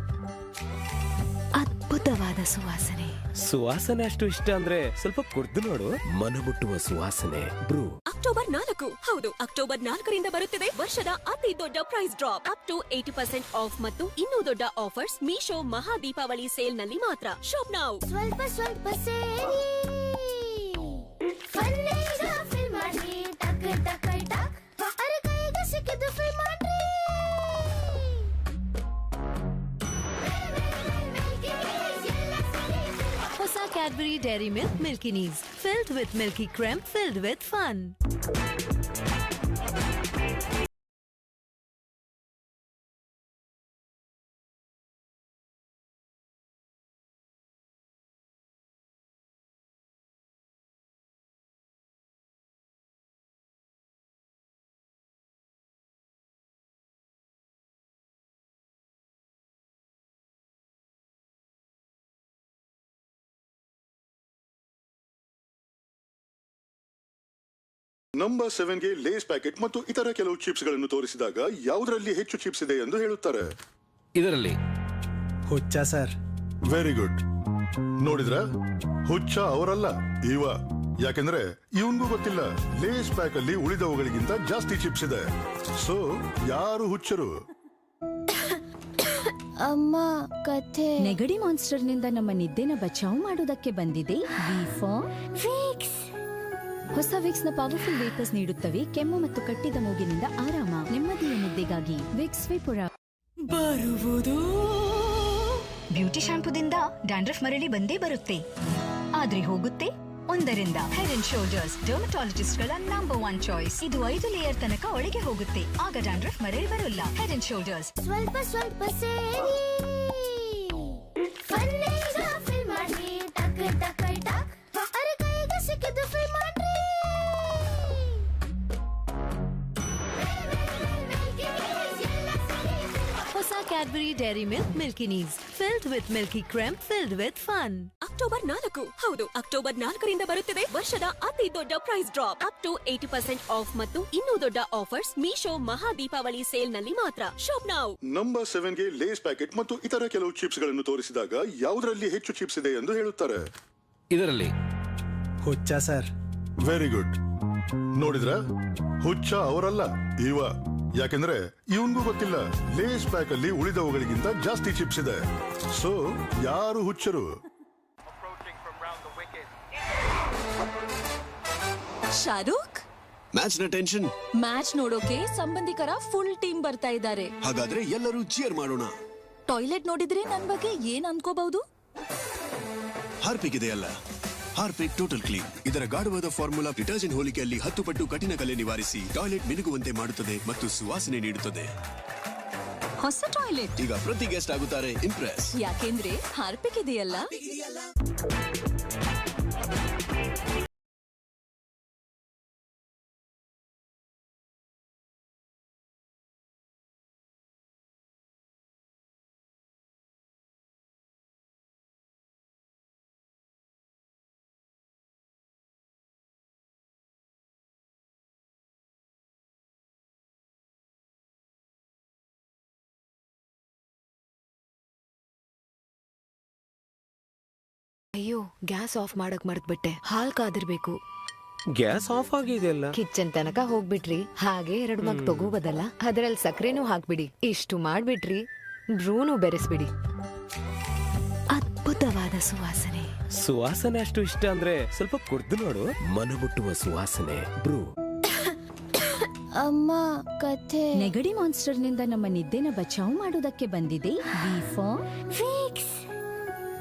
ಅದ್ಭುತವಾದ ಸುವಾಸನೆ. ಸುವಾಸನೆ ಅಷ್ಟು ಇಷ್ಟ ಅಂದ್ರೆ ಸ್ವಲ್ಪ ಕುಡ್ದು ನೋಡು. ಮನಮುಟ್ಟುವ ಸುವಾಸನೆ ಬ್ರೂ. ಅಕ್ಟೋಬರ್ 4 ಹೌದು, ಅಕ್ಟೋಬರ್ 4ರಿಂದ ಬರುತ್ತಿದೆ ವರ್ಷದ ಅತಿ ದೊಡ್ಡ price drop. Up to 80% off ಮತ್ತು ಇನ್ನೂ ದೊಡ್ಡ ಆಫರ್ಸ್ ಮೀಶೋ ಮಹಾ ದೀಪಾವಳಿ ಸೇಲ್ ನಲ್ಲಿ ಮಾತ್ರ. Shop now. ಸ್ವಲ್ಪ ಸ್ವಲ್ಪ ಸೇರಿ ಫನ್ನೀಗ ಫಿಲ್ ಮಾಡಿ ಟಕ್ ಟಕ್ ಟಕ್. ಅರೆ ಕೈಗೆ ಸಿಕ್ಕಿದ್ದು ಫಿಲ್ ಮಾಡ್ರಿ. ಹೊಸ Cadbury Dairy Milk milkiness filled with milky cream filled with fun. Number 7ಗೆ ಲೇಸ್ ಪ್ಯಾಕೆಟ್ ಮತ್ತು ಇತರ ಕೆಲವು ಚಿಪ್ಸ್ ಗಳನ್ನು ತೋರಿಸಿದಾಗ ಯಾವುದರಲ್ಲಿ ಹೆಚ್ಚು ಚಿಪ್ಸ್ ಇದೆ ಎಂದು ಹೇಳುತ್ತಾರೆ. ಇದರಲ್ಲಿ ಹುಚ್ಚ ಸರ್. Very good. ನೋಡಿದ್ರ, ಹುಚ್ಚ ಅವರಲ್ಲ, ಇವ. ಯಾಕೆಂದ್ರೆ ಇವನ್ಗೂ ಗೊತ್ತಿಲ್ಲ ಲೇಸ್ ಪ್ಯಾಕ್ ಅಲ್ಲಿ ಉಳಿದವುಗಳಿಗಿಂತ ಜಾಸ್ತಿ ಚಿಪ್ಸ್ ಇದೆ. ಸೊ ಯಾರು ಹುಚ್ಚರು? ಅಮ್ಮ ಕಥೆ. ನೆಗಡಿ ಮಾನ್ಸ್ಟರ್ ನಿಂದ ನಮ್ಮ ನಿದ್ದೆನ ಬಚಾವ್ ಮಾಡೋದಕ್ಕೆ ಬಂದಿದೆ ವಿಕ್ಸ್. ಹೊಸ ವಿಕ್ಸ್ ನ ಪವರ್ಫುಲ್ ವೇಪರ್ಸ್ ನೀಡುತ್ತವೆ ಕೆಮ್ಮು ಮತ್ತು ಕಟ್ಟಿದ ಮೂಗಿನಿಂದ ಆರಾಮ, ನೆಮ್ಮದಿಯ ನಿದ್ದೆಗಾಗಿ ವಿಕ್ಸ್ ವಿಪುರ. ಬರುವುದು ಬ್ಯೂಟಿ ಶಾಂಪೂದಿಂದ ಡ್ಯಾಂಡ್ರಫ್ ಮರಳಿ ಬಂದೇ ಬರುತ್ತೆ, ಆದ್ರೆ ಹೋಗುತ್ತೆ ಒಂದರಿಂದ. ಹೆಡ್ ಅಂಡ್ ಶೋಲ್ಡರ್ಸ್ ಡರ್ಮಟಾಲಜಿಸ್ಟ್ ಗಳ ನಂಬರ್ 1 ಚಾಯ್ಸ್. ಇದು 5 ಲೇಯರ್ ತನಕ ಒಳಗೆ ಹೋಗುತ್ತೆ, ಆಗ ಡ್ಯಾಂಡ್ರಫ್ ಮರಳಿ ಬರೋಲ್ಲ. Head and shoulders. ಸ್ವಲ್ಪ ಸ್ವಲ್ಪ ಸೇರಿ ಫನ್ನೀಗ ಫಿಲ್ ಮಾಡಿ ಟಕ್ ಟಕ್ ಟಕ್. ಅರೆ ಕೈಗೆ ಸಿಕ್ಕಿದ್ದು ಫಿಲ್ ಮಾಡ್ರಿ. ಹೊಸ Cadbury Dairy Milk milkiness filled with milky cream filled with fun. October 4 ಹೌದು, ಅಕ್ಟೋಬರ್ 4ರಿಂದ ಬರುತ್ತಿದೆ ವರ್ಷದ ಅತಿ ದೊಡ್ಡ price drop. Up to 80% off ಮತ್ತು ಇನ್ನೂ ದೊಡ್ಡ ಆಫರ್ಸ್ ಮೀಶೋ ಮಹಾ ದೀಪಾವಳಿ ಸೇಲ್ ನಲ್ಲಿ ಮಾತ್ರ. Shop now. ನಂಬರ್ 7ಗೆ ಲೇಸ್ ಪ್ಯಾಕೆಟ್ ಮತ್ತು ಇತರ ಕೆಲವು ಚಿಪ್ಸ್ ಗಳನ್ನು ತೋರಿಸಿದಾಗ ಯಾವುದರಲ್ಲಿ ಹೆಚ್ಚು ಚಿಪ್ಸ್ ಇದೆ ಎಂದು ಹೇಳುತ್ತಾರೆ. ಇದರಲ್ಲಿ ಹುಚ್ಚ ಸರ್. Very good. ನೋಡಿದ್ರ, ಹುಚ್ಚ ಅವರಲ್ಲ ಇವ. ಯಾಕೆಂದ್ರೆ ಇವನ್ಗೂ ಗೊತ್ತಿಲ್ಲ ಲೇಸ್ ಪ್ಯಾಕ್ ಅಲ್ಲಿ ಉಳಿದವುಗಳಿಗಿಂತ ಜಾಸ್ತಿ ಚಿಪ್ಸ್ ಇದೆ. ಸೊ ಯಾರು ಹುಚ್ಚರು? ಶಾರುಖ್, ಮ್ಯಾಚ್ ನ ಟೆನ್ಷನ್. ಮ್ಯಾಚ್ ನೋಡೋಕೆ ಸಂಬಂಧಿಕರ ಫುಲ್ ಟೀಮ್ ಬರ್ತಾ ಇದ್ದಾರೆ. ಹಾಗಾದ್ರೆ ಎಲ್ಲರೂ ಚಿಯರ್ ಮಾಡೋಣ. ಟಾಯ್ಲೆಟ್ ನೋಡಿದ್ರೆ ನನ್ ಬಗ್ಗೆ ಏನ್ ಅನ್ಕೋಬಹುದು? ಹಾರ್ಪಿಕ್ ಇದೆಯಲ್ಲ, ಹಾರ್ಪಿಕ್ ಟೋಟಲ್ ಕ್ಲೀನ್. ಇದರ ಗಾಢವಾದ ಫಾರ್ಮುಲಾ ಡಿಟರ್ಜೆಂಟ್ ಹೋಲಿಕೆಯಲ್ಲಿ 10 ಪಟ್ಟು ಕಠಿಣ ಕಲೆ ನಿವಾರಿಸಿ ಟಾಯ್ಲೆಟ್ ಮಿನುಗುವಂತೆ ಮಾಡುತ್ತದೆ ಮತ್ತು ಸುವಾಸನೆ ನೀಡುತ್ತದೆ. ಹೊಸ ಟಾಯ್ಲೆಟ್ ಈಗ ಪ್ರತಿ ಗೆಸ್ಟ್ ಆಗುತ್ತಾರೆ ಇಂಪ್ರೆಸ್. ಯಾಕೆಂದ್ರೆ ಹಾರ್ಪಿಕ್ ಇದೆಯಲ್ಲ. ಅಯ್ಯೋ, ಗ್ಯಾಸ್ ಆಫ್ ಮಾಡಕ್ ಮರ್ತ್ಬಿಟ್ಟೆ. ಹಾಲ್ ಕಾದಿರ್ಬೇಕು. ಗ್ಯಾಸ್ ಆಫ್ ಆಗಿದೆಯಲ್ಲ. ಕಿಚನ್ ತನಕ ಹೋಗ್ಬಿಟ್ರಿ, ಹಾಗೆ 2 ಮಗ್ ತಗೋಬೋದಲ್ಲ. ಅದ್ರಲ್ಲಿ ಸಕ್ಕರೆನೂ ಹಾಕ್ಬಿಡಿ. ಇಷ್ಟು ಮಾಡ್ಬಿಟ್ರಿ, ಬ್ರೂನು ಬೆರೆಸ್ಬಿಡಿ. ಅದ್ಭುತವಾದ ಸುವಾಸನೆ. ಸುವಾಸನೆ ಅಷ್ಟು ಇಷ್ಟ ಅಂದ್ರೆ ಸ್ವಲ್ಪ ಕುಡ್ದು ನೋಡು. ಮನಮುಟ್ಟುವ ಸುವಾಸನೆ ಬ್ರೂ. ಅಮ್ಮ, ಕಥೆ. ನೆಗಡಿ ಮಾನ್ಸ್ಟರ್ ನಿಂದ ನಮ್ಮ ನಿದ್ದೆನ ಬಚಾವ್ ಮಾಡೋದಕ್ಕೆ ಬಂದಿದೆ ವಿಕ್ಸ್.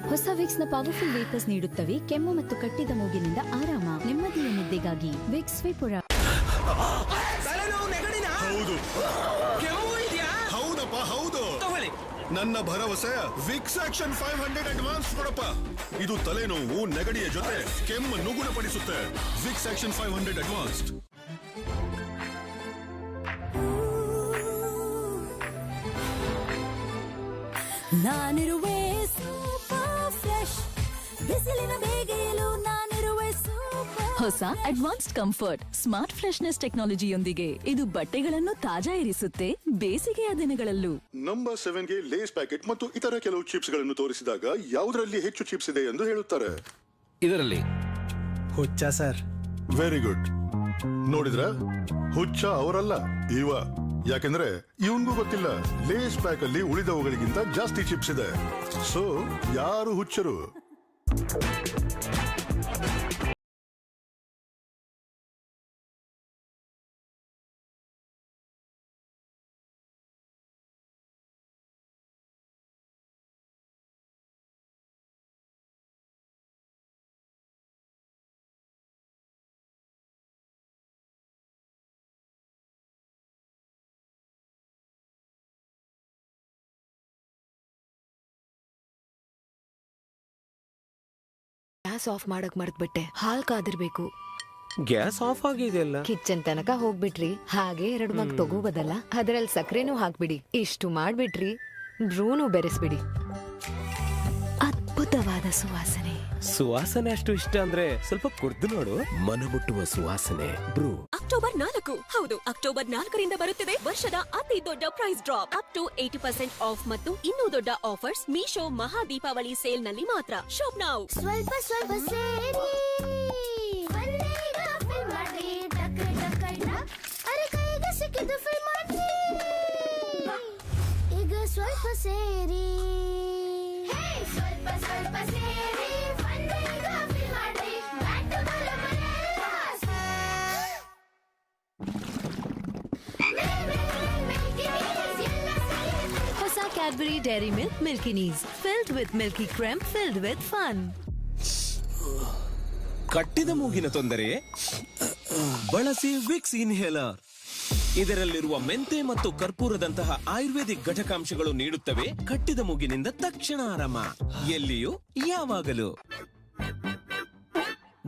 ಹೊಸ ವಿಕ್ಸ್ ನ ಪವರ್ಫುಲ್ ವೇಪರ್ಸ್ ನೀಡುತ್ತವೆ ಕೆಮ್ಮು ಮತ್ತು ಕಟ್ಟಿದ ಮೂಗಿನಿಂದ ಆರಾಮ. ನೆಮ್ಮದಿಯ ನಿದ್ದೆಗಾಗಿ ವಿಕ್ಸ್ ವಿಪುರ. ಹೌದು, ಹೌದಪ್ಪ, ಹೌದು. ನನ್ನ ಭರವಸೆ ವಿಕ್ಸ್ ಆಕ್ಷನ್ 500 ಅಡ್ವಾನ್ಸ್ ಕೊಡಪ್ಪ. ಇದು ತಲೆನೋವು, ನೆಗಡಿಯ ಜೊತೆ ಕೆಮ್ಮನ್ನು ಗುಣಪಡಿಸುತ್ತೆ. Vicks action 500 advanced. ನಾನಿರುವೆ ಸೂಪರ್ ಫ್ರೆಶ್, ಬಿಸಿಲಿನ ಬೇಗೆಯಲು ನಾನಿರುವೆ ಸೂಪರ್. ಹೊಸ ಅಡ್ವಾನ್ಸ್ಡ್ ಕಂಫರ್ಟ್ ಸ್ಮಾರ್ಟ್ ಫ್ರೆಶ್ನೆಸ್ ಟೆಕ್ನಾಲಜಿಯೊಂದಿಗೆ ಇದು ಬಟ್ಟೆಗಳನ್ನು ತಾಜಾ ಇರಿಸುತ್ತೆ ಬೇಸಿಗೆಯ ದಿನಗಳಲ್ಲೂ. ನಂಬರ್ 7ಗೆ ಲೇಸ್ ಪ್ಯಾಕೆಟ್ ಮತ್ತು ಇತರ ಕೆಲವು ಚಿಪ್ಸ್ ಗಳನ್ನು ತೋರಿಸಿದಾಗ ಯಾವುದರಲ್ಲಿ ಹೆಚ್ಚು ಚಿಪ್ಸ್ ಇದೆ ಎಂದು ಹೇಳುತ್ತಾರೆ. ಇದರಲ್ಲಿ ಹುಚ್ಚ ಸರ್. Very good. ನೋಡಿದ್ರ, ಹುಚ್ಚ ಅವರಲ್ಲ ಇವ. ಯಾಕೆಂದ್ರೆ ಇವನ್ಗೂ ಗೊತ್ತಿಲ್ಲ ಲೇಸ್ ಪ್ಯಾಕ್ ಅಲ್ಲಿ ಉಳಿದವುಗಳಿಗಿಂತ ಜಾಸ್ತಿ ಚಿಪ್ಸ್ ಇದೆ. ಸೊ ಯಾರು ಹುಚ್ಚರು? ಗ್ಯಾಸ್ ಆಫ್ ಮಾಡಕ್ ಮರ್ತ್ಬಿಟ್ಟೆ. ಹಾಲ್ ಕಾದಿರ್ಬೇಕು. ಗ್ಯಾಸ್ ಆಫ್ ಆಗಿದೆಯಲ್ಲ. ಕಿಚನ್ ತನಕ ಹೋಗ್ಬಿಟ್ರಿ, ಹಾಗೆ 2 ಮಗ್ ತಗೋಬೋದಲ್ಲ. ಅದ್ರಲ್ಲಿ ಸಕ್ಕರೆನೂ ಹಾಕ್ಬಿಡಿ. ಇಷ್ಟು ಮಾಡ್ಬಿಟ್ರಿ, ಬ್ರೂನು ಬೆರೆಸ್ಬಿಡಿ. ಅದ್ಭುತವಾದ ಸುವಾಸನೆ. ಸುವಾಸನೆ ಅಷ್ಟು ಇಷ್ಟ ಅಂದ್ರೆ ಸ್ವಲ್ಪ ಕುಡ್ದು ನೋಡು. ಮನಮುಟ್ಟುವ ಸುವಾಸನೆ ಬ್ರೂ. ಅಕ್ಟೋಬರ್ 4. ಹೌದು, ಅಕ್ಟೋಬರ್ 4ರಿಂದ ಬರುತ್ತಿದೆ ವರ್ಷದ ಅತಿ ದೊಡ್ಡ price drop. Up to 80% off ಮತ್ತು ಇನ್ನೂ ದೊಡ್ಡ ಆಫರ್ಸ್ ಮೀಶೋ ಮಹಾ ದೀಪಾವಳಿ ಸೇಲ್ ನಲ್ಲಿ ಮಾತ್ರ. Shop now. ಸ್ವಲ್ಪ ಸ್ವಲ್ಪ ಸೇರಿ ಒಂದೀಗ ಫಿಲ್ ಮಾಡಿ ಟಕ್ ಟಕ್ ಟಕ್. ಅರೆ ಕೈಗೆ ಸಿಕ್ಕಿದ್ದು ಫಿಲ್ ಮಾಡಿ. ಈಗ ಸ್ವಲ್ಪ ಸೇರಿ, ಸ್ವಲ್ಪ ಸ್ವಲ್ಪ ಸೇರಿ ಒಂದೀಗ ಫಿಲ್ ಮಾಡಿ. ಬ್ಯಾಕ್ ಬರೋ ಹೊಸ Cadbury Dairy Milk milkiness filled with milky cream filled with fun. ಕಟ್ಟಿದ ಮೂಗಿನ ತೊಂದರೆ ಬಳಸಿ ವಿಕ್ಸ್ ಇನ್ಹೇಲರ್. ಇದರಲ್ಲಿರುವ ಮೆಂತೆ ಮತ್ತು ಕರ್ಪೂರದಂತಹ ಆಯುರ್ವೇದಿಕ್ ಘಟಕಾಂಶಗಳು ನೀಡುತ್ತವೆ ಕಟ್ಟಿದ ಮೂಗಿನಿಂದ ತಕ್ಷಣ ಆರಾಮ, ಎಲ್ಲಿಯೂ ಯಾವಾಗಲೂ.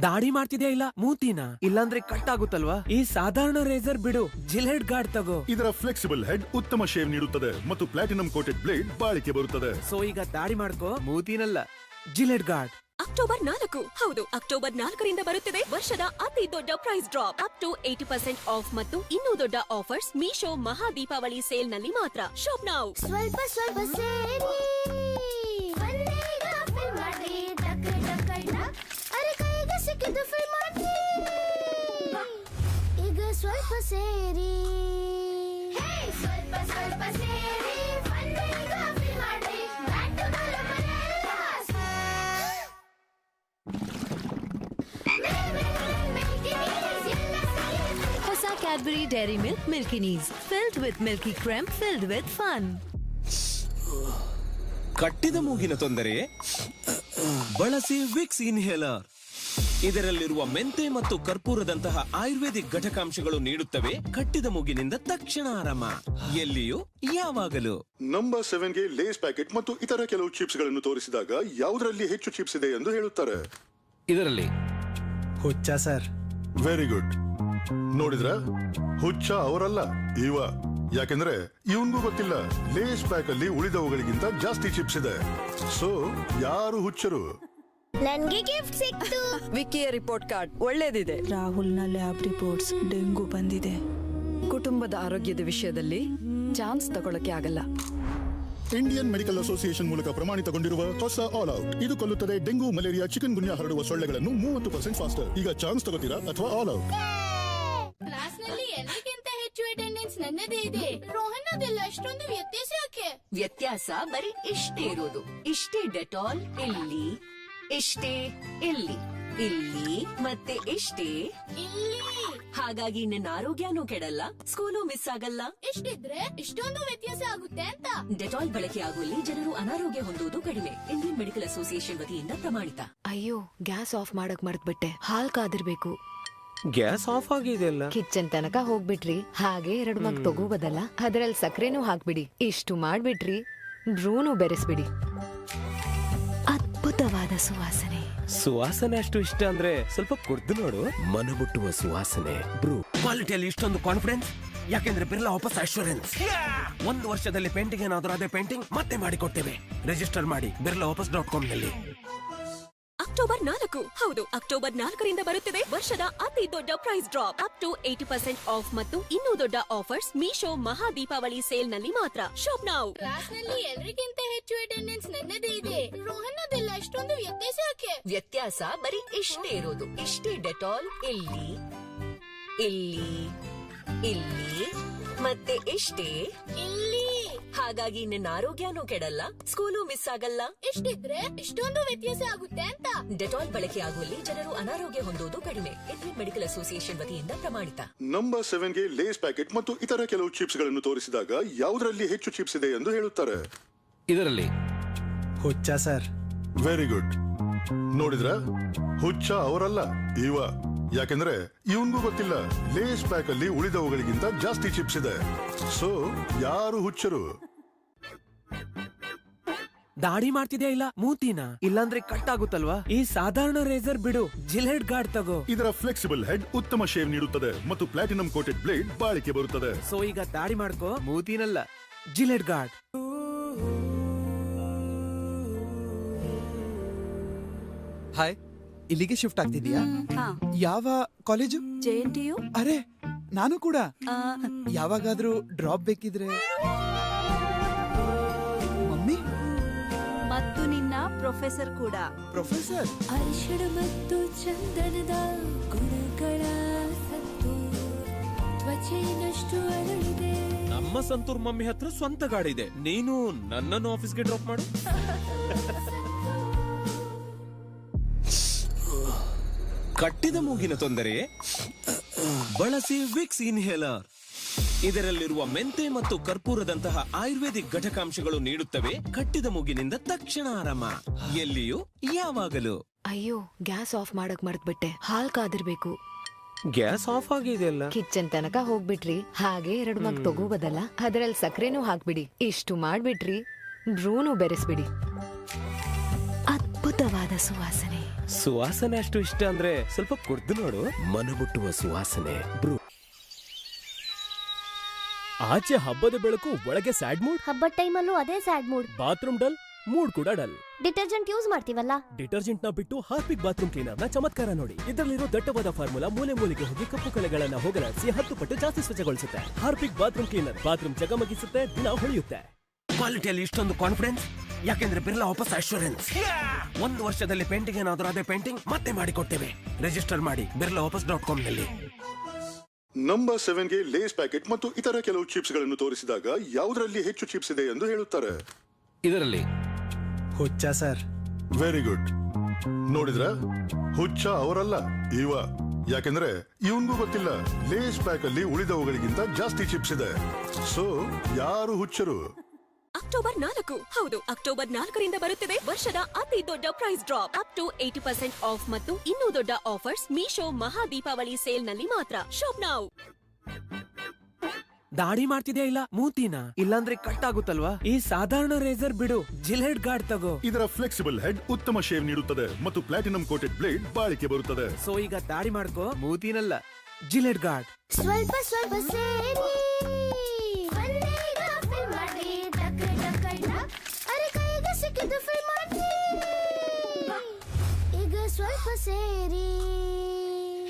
ದಾಡಿ ಮಾಡ್ತಿದ್ಯಾ ಇಲ್ಲ ಮೂತಿನ, ಇಲ್ಲಾಂದ್ರೆ ಕಟ್ ಆಗುತ್ತಲ್ವಾ? ಈ ಸಾಧಾರಣ ರೇಸರ್ ಬಿಡು, ಜಿಲೆಟ್ ಗಾರ್ಡ್ ತಗೋ. ಇದರ ಫ್ಲೆಕ್ಸಿಬಲ್ ಹೆಡ್ ಉತ್ತಮ ಶೇವ್ ನೀಡುತ್ತದೆ ಮತ್ತು ಪ್ಲಾಟಿನಂ ಕೋಟೆಡ್ ಬ್ಲೇಡ್ ಬಾಳಿಕೆ ಬರುತ್ತದೆ. ಸೊ ಈಗ ದಾಡಿ ಮಾಡ್ಕೋ, ಮೂತಿನಲ್ಲ, ಜಿಲೆಟ್ ಗಾರ್ಡ್. ಅಕ್ಟೋಬರ್ 4. ಹೌದು, ಅಕ್ಟೋಬರ್ 4ರಿಂದ ಬರುತ್ತಿದೆ ವರ್ಷದ ಅತಿ ದೊಡ್ಡ price drop. Up to 80% off ಮತ್ತು ಇನ್ನೂ ದೊಡ್ಡ ಆಫರ್ಸ್ ಮೀಶೋ ಮಹಾ ದೀಪಾವಳಿ ಸೇಲ್ ನಲ್ಲಿ ಮಾತ್ರ. Shop now. ಸ್ವಲ್ಪ ಸ್ವಲ್ಪ ಸೇರಿ ಒಂದೀಗ ಫಿಲ್ ಮಾಡಿ ಟಕ್ ಟಕ್ ಟಕ್. ದಫೆ ಮಾಡ್ರಿ ಈಗ ಸ್ವಲ್ಪ ಸೇರಿ ಸ್ವಲ್ಪ ಸ್ವಲ್ಪ ಸೇರಿ ಫನ್ನಿಗ ಫೀಲ್ ಮಾಡ್ರಿ ಬ್ಯಾಕ್ ಟು ದ ಹೊಸ Cadbury Dairy Milk milkiness filled with milky cream filled with fun. ಕಟ್ಟಿದ ಮೂಗಿನ ತೊಂದರೆ ಬಳಸಿ ವಿಕ್ಸ್ ಇನ್ಹೇಲರ್. ಇದರಲ್ಲಿರುವ ಮೆಂತೆ ಮತ್ತು ಕರ್ಪೂರದಂತಹ ಆಯುರ್ವೇದಿಕ್ ಘಟಕಾಂಶಗಳು ನೀಡುತ್ತವೆ ಕಟ್ಟಿದ ಮೂಗಿನಿಂದ ತಕ್ಷಣ ಆರಾಮ, ಎಲ್ಲಿಯೂ ಯಾವಾಗಲೂ. ನಂಬರ್ 7ಗೆ ಲೇಸ್ ಪ್ಯಾಕೆಟ್ ಮತ್ತು ಇತರ ಕೆಲವು ಚಿಪ್ಸ್ ಗಳನ್ನು ತೋರಿಸಿದಾಗ ಯಾವುದರಲ್ಲಿ ಹೆಚ್ಚು ಚಿಪ್ಸ್ ಇದೆ ಎಂದು ಹೇಳುತ್ತಾರೆ. ಇದರಲ್ಲಿ ಹುಚ್ಚ ಸರ್. Very good. ನೋಡಿದ್ರ, ಹುಚ್ಚ ಅವರಲ್ಲ ಇವ. ಯಾಕೆಂದ್ರೆ ಇವನ್ಗೂ ಗೊತ್ತಿಲ್ಲ ಲೇಸ್ ಪ್ಯಾಕ್ ಅಲ್ಲಿ ಉಳಿದವುಗಳಿಗಿಂತ ಜಾಸ್ತಿ ಚಿಪ್ಸ್ ಇದೆ. ಸೊ ಯಾರು ಹುಚ್ಚರು? ನನ್ಗೆ ಗಿಫ್ಟ್ ಸಿಕ್ತು. ವಿಕಿಯ ರಿಪೋರ್ಟ್ ಕಾರ್ಡ್ ಒಳ್ಳೇದಿದೆ. ರಾಹುಲ್ನ ಲ್ಯಾಬ್ ರಿಪೋರ್ಟ್ಸ್ ಡೆಂಗು ಬಂದಿದೆ. ಕುಟುಂಬದ ಆರೋಗ್ಯದ ವಿಷಯದಲ್ಲಿ ಚಾನ್ಸ್ ತಗೊಳ್ಳಕ್ಕೆ ಆಗಲ್ಲ. ಇಂಡಿಯನ್ ಮೆಡಿಕಲ್ ಅಸೋಸಿಯೇಷನ್ ಮೂಲಕ ಪ್ರಮಾಣಿತಗೊಂಡಿರುವ ಹೊಸ ಆಲ್ ಔಟ್. ಇದು ಕೊಲ್ಲುತ್ತದೆ ಡೆಂಗು, ಮಲೇರಿಯಾ, ಚಿಕನ್ ಗುನ್ಯಾ ಹರಡುವ ಸೊಳ್ಳೆಗಳನ್ನು 30% ಫಾಸ್ಟರ್. ಈಗ ಚಾನ್ಸ್ ತಗೋತೀರಾ ಅಥವಾ ಆಲ್ ಔಟ್? ಕ್ಲಾಸ್ನಲ್ಲಿ ಎಲ್ಲರಿಗಿಂತ ಹೆಚ್ಚು ಅಟೆಂಡೆನ್ಸ್ ನನ್ನದೇ ಇದೆ. ರೋಹನ್ನದೆಲ್ಲ ಅಷ್ಟೊಂದು ವ್ಯತ್ಯಾಸ ಯಾಕೆ? ವ್ಯತ್ಯಾಸ ಬರೀ ಇಷ್ಟೇ ಇರೋದು. ಇಷ್ಟೇ ಡೆಟಾಲ್ ಇಲ್ಲಿ, ಇಷ್ಟೇ ಇಲ್ಲಿ, ಇಲ್ಲಿ ಮತ್ತೆ ಇಷ್ಟೇ ಇಲ್ಲಿ. ಹಾಗಾಗಿ ನಿನ್ನ ಆರೋಗ್ಯನೂ ಕೆಡಲ್ಲ, ಸ್ಕೂಲು ಮಿಸ್ ಆಗಲ್ಲ. ಇಷ್ಟಿದ್ರೆ ಇಷ್ಟೊಂದು ವ್ಯತ್ಯಾಸ ಆಗುತ್ತೆ ಅಂತ. ಡೆಟಾಲ್ ಬಳಕೆ ಆಗುವಲ್ಲಿ ಜನರು ಅನಾರೋಗ್ಯ ಹೊಂದುವುದು ಕಡಿಮೆ. ಇಂಡಿಯನ್ ಮೆಡಿಕಲ್ ಅಸೋಸಿಯೇಷನ್ ವತಿಯಿಂದ ಪ್ರಮಾಣಿತ. ಅಯ್ಯೋ, ಗ್ಯಾಸ್ ಆಫ್ ಮಾಡಕ್ ಮರ್ತ್ಬಿಟ್ಟೆ. ಹಾಲ್ ಕಾದಿರ್ಬೇಕು. ಗ್ಯಾಸ್ ಆಫ್ ಆಗಿದೆಯಲ್ಲ. ಕಿಚನ್ ತನಕ ಹೋಗ್ಬಿಟ್ರಿ, ಹಾಗೆ 2 ಮಗ್ ತಗೋಬೋದಲ್ಲ. ಅದ್ರಲ್ಲಿ ಸಕ್ಕರೆನೂ ಹಾಕ್ಬಿಡಿ. ಇಷ್ಟು ಮಾಡ್ಬಿಟ್ರಿ, ಬ್ರೂನು ಬೆರೆಸ್ಬಿಡಿ. ಅದ್ಭುತವಾದ ಸುವಾಸನೆ. ಸುವಾಸನೆ ಅಷ್ಟು ಇಷ್ಟ ಅಂದ್ರೆ ಸ್ವಲ್ಪ ಕುಡ್ದು ನೋಡು. ಮನಮುಟ್ಟುವ ಸುವಾಸನೆ ಬ್ರೂ. ಕ್ವಾಲಿಟಿಯಲ್ಲಿ ಇಷ್ಟೊಂದು ಕಾನ್ಫಿಡೆನ್ಸ್ ಯಾಕೆಂದ್ರೆ ಬಿರ್ಲಾ ವಾಪಸ್ ಅಶ್ಯೂರೆನ್ಸ್. 1 ವರ್ಷದಲ್ಲಿ ಪೇಂಟಿಂಗ್ ಏನಾದರೂ ಅದೇ ಪೇಂಟಿಂಗ್ ಮತ್ತೆ ಮಾಡಿಕೊಡ್ತೇವೆ. ರಿಜಿಸ್ಟರ್ ಮಾಡಿ birla.com ನಲ್ಲಿ. ಅಕ್ಟೋಬರ್ 4 ಹೌದು, ಅಕ್ಟೋಬರ್ 4ರಿಂದ ಬರುತ್ತದೆ ವರ್ಷದ ಅತಿ ದೊಡ್ಡ price drop. Up to 80% off ಮತ್ತು ಇನ್ನೂ ದೊಡ್ಡ ಆಫರ್ಸ್ ಮೀಶೋ ಮಹಾ ದೀಪಾವಳಿ ಸೇಲ್ ನಲ್ಲಿ ಮಾತ್ರ. Shop now. ಕ್ಲಾಸ್ನಲ್ಲಿ ಎಲ್ಲರಿಗಿಂತ ಹೆಚ್ಚು ಅಟೆಂಡೆನ್ಸ್ ನನ್ನದೇ ಇದೆ. ರೋಹನ್ನದೆಲ್ಲ ಅಷ್ಟೊಂದು ವ್ಯತ್ಯಾಸ ಯಾಕೆ? ವ್ಯತ್ಯಾಸ ಬರೀ ಇಷ್ಟೇ ಇರೋದು. ಇಷ್ಟೇ ಡೆಟಾಲ್ ಇಲ್ಲಿ, ಇಲ್ಲಿ, ಇಲ್ಲಿ ಮತ್ತೆ ಇಷ್ಟೇ ಇಲ್ಲಿ. ಹಾಗಾಗಿ ನಿನ್ನ ಆರೋಗ್ಯನೂ ಕೆಡಲ್ಲ, ಸ್ಕೂಲು ಮಿಸ್ ಆಗಲ್ಲ. ಇಷ್ಟಿದ್ರೆ ಇಷ್ಟೊಂದು ವ್ಯತ್ಯಾಸ ಆಗುತ್ತೆ ಅಂತ. ಡೆಟಾಲ್ ಬಳಕೆ ಆಗುವಲ್ಲಿ ಜನರು ಅನಾರೋಗ್ಯ ಹೊಂದುವುದು ಕಡಿಮೆ. ಇಂಡಿಯನ್ ಮೆಡಿಕಲ್ ಅಸೋಸಿಯೇಷನ್ ವತಿಯಿಂದ ಪ್ರಮಾಣಿತ. ನಂಬರ್ 7ಗೆ ಲೇಸ್ ಪ್ಯಾಕೆಟ್ ಮತ್ತು ಇತರ ಕೆಲವು ಚಿಪ್ಸ್ ಗಳನ್ನು ತೋರಿಸಿದಾಗ ಯಾವುದರಲ್ಲಿ ಹೆಚ್ಚು ಚಿಪ್ಸ್ ಇದೆ ಎಂದು ಹೇಳುತ್ತಾರೆ. ಇದರಲ್ಲಿ ಹುಚ್ಚ ಸರ್. Very good. ನೋಡಿದ್ರ, ಹುಚ್ಚ ಅವರಲ್ಲ ಇವ. ಯಾಕೆಂದ್ರೆ ಇವನ್ಗೂ ಗೊತ್ತಿಲ್ಲ ಲೇಸ್ ಪ್ಯಾಕ್ ಅಲ್ಲಿ ಉಳಿದವುಗಳಿಗಿಂತ ಜಾಸ್ತಿ ಚಿಪ್ಸ್ ಇದೆ. ಸೊ ಯಾರು ಹುಚ್ಚರು? ದಾಡಿ ಮಾಡ್ತಿದ್ಯಾ ಇಲ್ಲ ಮೂತಿನ? ಇಲ್ಲಾಂದ್ರೆ ಕಟ್ ಆಗುತ್ತಲ್ವಾ? ಈ ಸಾಧಾರಣ ರೇಸರ್ ಬಿಡು, ಜಿಲೆಟ್ ಗಾರ್ಡ್ ತಗೋ. ಇದರ ಫ್ಲೆಕ್ಸಿಬಲ್ ಹೆಡ್ ಉತ್ತಮ ಶೇವ್ ನೀಡುತ್ತದೆ ಮತ್ತು ಪ್ಲಾಟಿನಂ ಕೋಟೆಡ್ ಬ್ಲೇಡ್ ಬಾಳಿಕೆ ಬರುತ್ತದೆ. ಸೊ ಈಗ ದಾಡಿ ಮಾಡ್ಕೋ, ಮೂತಿನಲ್ಲ, ಜಿಲೆಟ್ ಗಾರ್ಡ್. ಹಾಯ್, ಇಲ್ಲಿಗೆ ಶಿಫ್ಟ್ ಆಗ್ತಿದ್ಯಾ? ಯಾವ ಕಾಲೇಜು? JNTU. ಅರೆ, ನಾನು ಕೂಡ. ಯಾವಾಗಾದ್ರೂ ಡ್ರಾಪ್ ಬೇಕಿದ್ರೆ. ಮಮ್ಮಿ ಮತ್ತು ನಿನ್ನ ಪ್ರೊಫೆಸರ್ ಕೂಡ. ಪ್ರೊಫೆಸರ್? ಅರಿಶಿಣ ಮತ್ತು ಚಂದನದ ಗುಣಗಳ ಸತ್ತು ತ್ವಚೆನಷ್ಟು ಅರಳಿದೆ. ನಮ್ಮ ಸಂತೂರ್ ಮಮ್ಮಿ ಹತ್ರ ಸ್ವಂತ ಗಾಡಿ ಇದೆ. ನೀನು ನನ್ನನ್ನು ಆಫೀಸ್ಗೆ ಡ್ರಾಪ್ ಮಾಡು. ಕಟ್ಟಿದ ಮೂಗಿನ ತೊಂದರೆ ಬಳಸಿ ವಿಕ್ಸ್ ಇನ್ಹೇಲರ್. ಇದರಲ್ಲಿರುವ ಮೆಂತೆ ಮತ್ತು ಕರ್ಪೂರದಂತಹ ಆಯುರ್ವೇದಿಕ್ ಘಟಕಾಂಶಗಳು ನೀಡುತ್ತವೆ ಕಟ್ಟಿದ ಮೂಗಿನಿಂದ ತಕ್ಷಣ ಆರಾಮ, ಎಲ್ಲಿಯೂ ಯಾವಾಗಲೂ. ಅಯ್ಯೋ, ಗ್ಯಾಸ್ ಆಫ್ ಮಾಡಕ್ ಮರ್ತ್ಬಿಟ್ಟೆ. ಹಾಲ್ ಕಾದಿರ್ಬೇಕು. ಗ್ಯಾಸ್ ಆಫ್ ಆಗಿದೆಯಲ್ಲ. ಕಿಚನ್ ತನಕ ಹೋಗ್ಬಿಟ್ರಿ, ಹಾಗೆ 2 ಮಗ್ ತಗೋಬೋದಲ್ಲ. ಅದ್ರಲ್ಲಿ ಸಕ್ಕರೆನೂ ಹಾಕ್ಬಿಡಿ. ಇಷ್ಟು ಮಾಡ್ಬಿಟ್ರಿ, ಬ್ರೂನು ಬೆರೆಸ್ಬಿಡಿ. ಅದ್ಭುತವಾದ ಸುವಾಸನೆ. ಸುವಾಸನೆ ಅಷ್ಟು ಇಷ್ಟ ಅಂದ್ರೆ ಸ್ವಲ್ಪ ಕುಡ್ದು ನೋಡು. ಮನಮುಟ್ಟುವ ಸುವಾಸನೆ ಬ್ರೂ. ಆಚೆ ಹಬ್ಬದ ಬೆಳಕು, ಒಳಗೆ ಸ್ಯಾಡ್ ಮೂಡ್. ಹಬ್ಬದ ಟೈಮಲ್ಲೂ ಅದೇ sad mood. Bathroom dull, mood ಕೂಡ ಡಲ್. ಡಿಟರ್ಜೆಂಟ್ ಯೂಸ್ ಮಾಡ್ತೀವಲ್ಲ. ಡಿಟರ್ಜೆಂಟ್ ನ ಬಿಟ್ಟು ಹಾರ್ಪಿಕ್ ಬಾತ್ರೂಮ್ ಕ್ಲೀನರ್ ನ ಚಮತ್ಕಾರ ನೋಡಿ. ಇದರಲ್ಲಿರೋ ದಟ್ಟವಾದ ಫಾರ್ಮುಲಾ ಮೂಲೆ ಮೂಲೆಗೆ ಹೋಗಿ ಕಪ್ಪು ಕಲೆಗಳನ್ನ ಹೋಗಲಾಡಿಸಿ 10 ಪಟ್ಟು ಜಾಸ್ತಿ ಸ್ವಚ್ಛಗೊಳಿಸುತ್ತೆ. ಹಾರ್ಪಿಕ್ ಬಾತ್ರೂಮ್ ಕ್ಲೀನರ್ ಬಾತ್ರೂಮ್ ಜಗಮಗಿಸುತ್ತೆ, ದಿನ ಹೊಳೆಯುತ್ತೆ. ಕ್ವಾಲಿಟಿಯಲ್ಲಿ ಇಷ್ಟೊಂದು ಕಾನ್ಫಿಡೆನ್ಸ್ ಯಾಕೆಂದ್ರೆ ಬಿರ್ಲಾ ವಾಪಸ್ ಅಶ್ಯೂರೆನ್ಸ್ 1 ವರ್ಷದಲ್ಲಿ ಪೇಂಟಿಂಗ್ ಏನಾದ್ರೂ ಅದೇ ಪೇಂಟಿಂಗ್ ಮತ್ತೆ ಮಾಡಿಕೊಡ್ತೇವೆ. ರಿಜಿಸ್ಟರ್ ಮಾಡಿ birlaoffice.com ನಲ್ಲಿ. ನಂಬರ್ 7ಗೆ ಲೇಸ್ ಪ್ಯಾಕೆಟ್ ಮತ್ತು ಇತರ ಕೆಲವು ಚಿಪ್ಸ್ ಗಳನ್ನು ತೋರಿಸಿದಾಗ ಯಾವುದರಲ್ಲಿ ಹೆಚ್ಚು ಚಿಪ್ಸ್ ಇದೆ ಎಂದು ಹೇಳುತ್ತಾರೆ. ಇದರಲ್ಲಿ ಹುಚ್ಚ ಸರ್. Very good. ನೋಡಿದ್ರ, ಹುಚ್ಚ ಅವರಲ್ಲ, ಇವ. ಯಾಕೆಂದ್ರೆ ಇವನ್ಗೂ ಗೊತ್ತಿಲ್ಲ ಲೇಸ್ ಪ್ಯಾಕ್ ಅಲ್ಲಿ ಉಳಿದವುಗಳಿಗಿಂತ ಜಾಸ್ತಿ ಚಿಪ್ಸ್ ಇದೆ. ಸೊ ಯಾರು ಹುಚ್ಚರು? ಅಕ್ಟೋಬರ್ 4 ಹೌದು, ಅಕ್ಟೋಬರ್ 4ರಿಂದ ಬರುತ್ತಿದೆ ವರ್ಷದ ಅತಿ ದೊಡ್ಡ price drop. Up to 80% off ಮತ್ತು ಇನ್ನೂ ದೊಡ್ಡ ಆಫರ್ಸ್ ಮೀಶೋ ಮಹಾ ದೀಪಾವಳಿ ಸೇಲ್ ನಲ್ಲಿ ಮಾತ್ರ. Shop now. ದಾಡಿ ಮಾಡ್ತಿದ್ಯಾ ಇಲ್ಲ ಮೂತಿನ, ಇಲ್ಲಾಂದ್ರೆ ಕಟ್ ಆಗುತ್ತಲ್ವಾ? ಈ ಸಾಧಾರಣ ರೇಸರ್ ಬಿಡು, ಜಿಲೆಟ್ ಗಾರ್ಡ್ ತಗೋ. ಇದರ ಫ್ಲೆಕ್ಸಿಬಲ್ ಹೆಡ್ ಉತ್ತಮ ಶೇವ್ ನೀಡುತ್ತದೆ ಮತ್ತು ಪ್ಲಾಟಿನಂ ಕೋಟೆಡ್ ಬ್ಲೇಡ್ ಬಾಳಿಕೆ ಬರುತ್ತದೆ. ಸೊ ಈಗ ದಾಡಿ ಮಾಡ್ಕೋ, ಮೂತಿನಲ್ಲ, ಜಿಲೆಟ್ ಗಾರ್ಡ್. ಸ್ವಲ್ಪ ಸ್ವಲ್ಪ ಸೇರಿ ಬನ್ನೇಗ ಫಿಲ್ ಮಾಡಿ ಟಕ್ ಟಕ್ ಟಕ್. ಅರೆ ಕೈಗೆ ಸಿಕ್ಕಿದ್ದು ಫಿಲ್ ಮಾಡಿ. ಈಗ ಸ್ವಲ್ಪ ಸೇರಿ,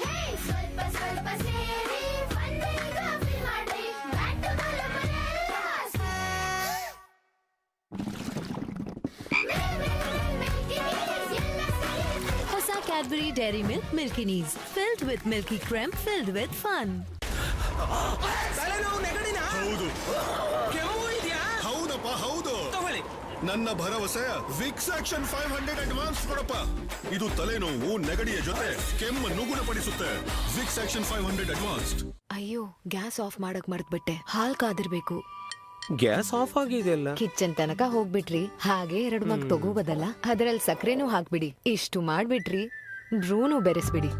ಹೇ ಸ್ವಲ್ಪ ಸ್ವಲ್ಪ ಸೇರಿ ಬನ್ನೇಗ ಫಿಲ್ ಮಾಡಿ. ಬ್ಯಾಟ್ ಬಾಲ್ ಮನೆಯಲ್ಲ. ಹೊಸ Cadbury Dairy Milk milkiness filled with milky cream filled with fun. ಹೌದು, ಕೆಮ್ಮು ಇದೆಯಾ? ಹೌದಪ್ಪ, ಹೌದು. ತಗೊಳ್ಳಿ. ನನ್ನ ಭರವಸೆ ವಿಕ್ಸ್ ಆಕ್ಷನ್ 500 ಅಡ್ವಾನ್ಸ್ ಕೊಡಪ್ಪ. ಇದು ತಲೆನೋವು, ನೆಗಡಿಯ ಜೊತೆ ಕೆಮ್ಮನ್ನು ಗುಣಪಡಿಸುತ್ತೆ. Vicks action 500 advanced. ಅಯ್ಯೋ, ಗ್ಯಾಸ್ ಆಫ್ ಮಾಡಕ್ ಮರ್ತ್ಬಿಟ್ಟೆ. ಹಾಲ್ ಕಾದಿರ್ಬೇಕು. ಗ್ಯಾಸ್ ಆಫ್ ಆಗಿದೆಯಲ್ಲ. ಕಿಚನ್ ತನಕ ಹೋಗ್ಬಿಟ್ರಿ, ಹಾಗೆ 2 ಮಗ್ ತಗೋಬೋದಲ್ಲ. ಅದ್ರಲ್ಲಿ ಸಕ್ಕರೆನೂ ಹಾಕ್ಬಿಡಿ. ಇಷ್ಟು ಮಾಡ್ಬಿಟ್ರಿ, ಬ್ರೂನು ಬೆರೆಸ್ಬಿಡಿ.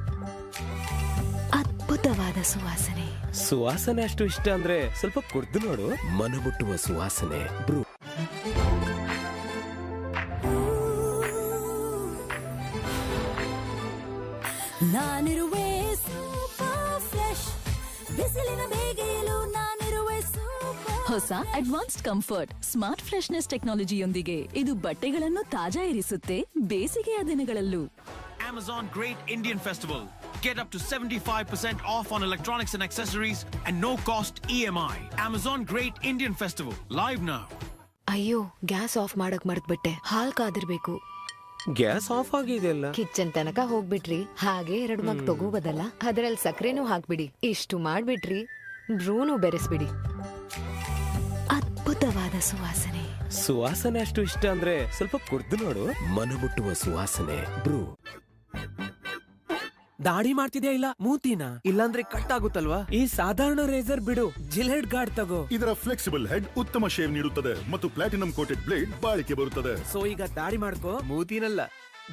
ಅದ್ಭುತವಾದ ಸುವಾಸನೆ. ಸುವಾಸನೆ ಅಷ್ಟು ಇಷ್ಟ ಅಂದ್ರೆ ಸ್ವಲ್ಪ ಕುಡ್ದು ನೋಡು. ಮನಮುಟ್ಟುವ ಸುವಾಸನೆ ಬ್ರೂ. ನಾನಿರುವೆ ಸೂಪರ್ ಫ್ರೆಶ್, ಬಿಸಿಲಿನ ಬೇಗೆಯಲು ನಾನಿರುವೆ ಸೂಪರ್. ಹೊಸ ಅಡ್ವಾನ್ಸ್ಡ್ ಕಂಫರ್ಟ್ ಸ್ಮಾರ್ಟ್ ಫ್ರೆಶ್ನೆಸ್ ಟೆಕ್ನಾಲಜಿಯೊಂದಿಗೆ ಇದು ಬಟ್ಟೆಗಳನ್ನು ತಾಜಾ ಇರಿಸುತ್ತೆ ಬೇಸಿಗೆಯ ದಿನಗಳಲ್ಲೂ. Amazon Great Indian Festival. Get up to 75% off on electronics and accessories and no cost EMI. Amazon Great Indian Festival. Live now. ಅಯ್ಯೋ, ಗ್ಯಾಸ್ ಆಫ್ ಮಾಡಕ್ ಮರ್ತ್ಬಿಟ್ಟೆ. ಹಾಲ್ ಕಾದಿರ್ಬೇಕು. ಗ್ಯಾಸ್ ಆಫ್ ಆಗಿದೆಯಲ್ಲ. ಕಿಚನ್ ತನಕ ಹೋಗ್ಬಿಟ್ರಿ, ಹಾಗೆ 2 ಮಗ್ ತಗೋಬೋದಲ್ಲ. ಅದ್ರಲ್ಲಿ ಸಕ್ಕರೆನೂ ಹಾಕ್ಬಿಡಿ. ಇಷ್ಟು ಮಾಡ್ಬಿಟ್ರಿ, ಬ್ರೂನು ಬೆರೆಸ್ಬಿಡಿ. ಅದ್ಭುತವಾದ ಸುವಾಸನೆ. ಸುವಾಸನೆ ಅಷ್ಟು ಇಷ್ಟ ಅಂದ್ರೆ ಸ್ವಲ್ಪ ಕುಡ್ದು ನೋಡು. ಮನಮುಟ್ಟುವ ಸುವಾಸನೆ ಬ್ರೂ. ದಾಡಿ ಮಾಡ್ತಿದ್ಯಾ ಇಲ್ಲ ಮೂತಿನ, ಇಲ್ಲಾಂದ್ರೆ ಕಟ್ ಆಗುತ್ತಲ್ವಾ? ಈ ಸಾಧಾರಣ ರೇಸರ್ ಬಿಡು, ಜಿಲೆಟ್ ಗಾರ್ಡ್ ತಗೋ. ಇದರ ಫ್ಲೆಕ್ಸಿಬಲ್ ಹೆಡ್ ಉತ್ತಮ ಶೇವ್ ನೀಡುತ್ತದೆ ಮತ್ತು ಪ್ಲಾಟಿನಂ ಕೋಟೆಡ್ ಬ್ಲೇಡ್ ಬಾಳಿಕೆ ಬರುತ್ತದೆ. ಸೊ ಈಗ ದಾಡಿ ಮಾಡ್ಕೋ, ಮೂತಿನಲ್ಲ,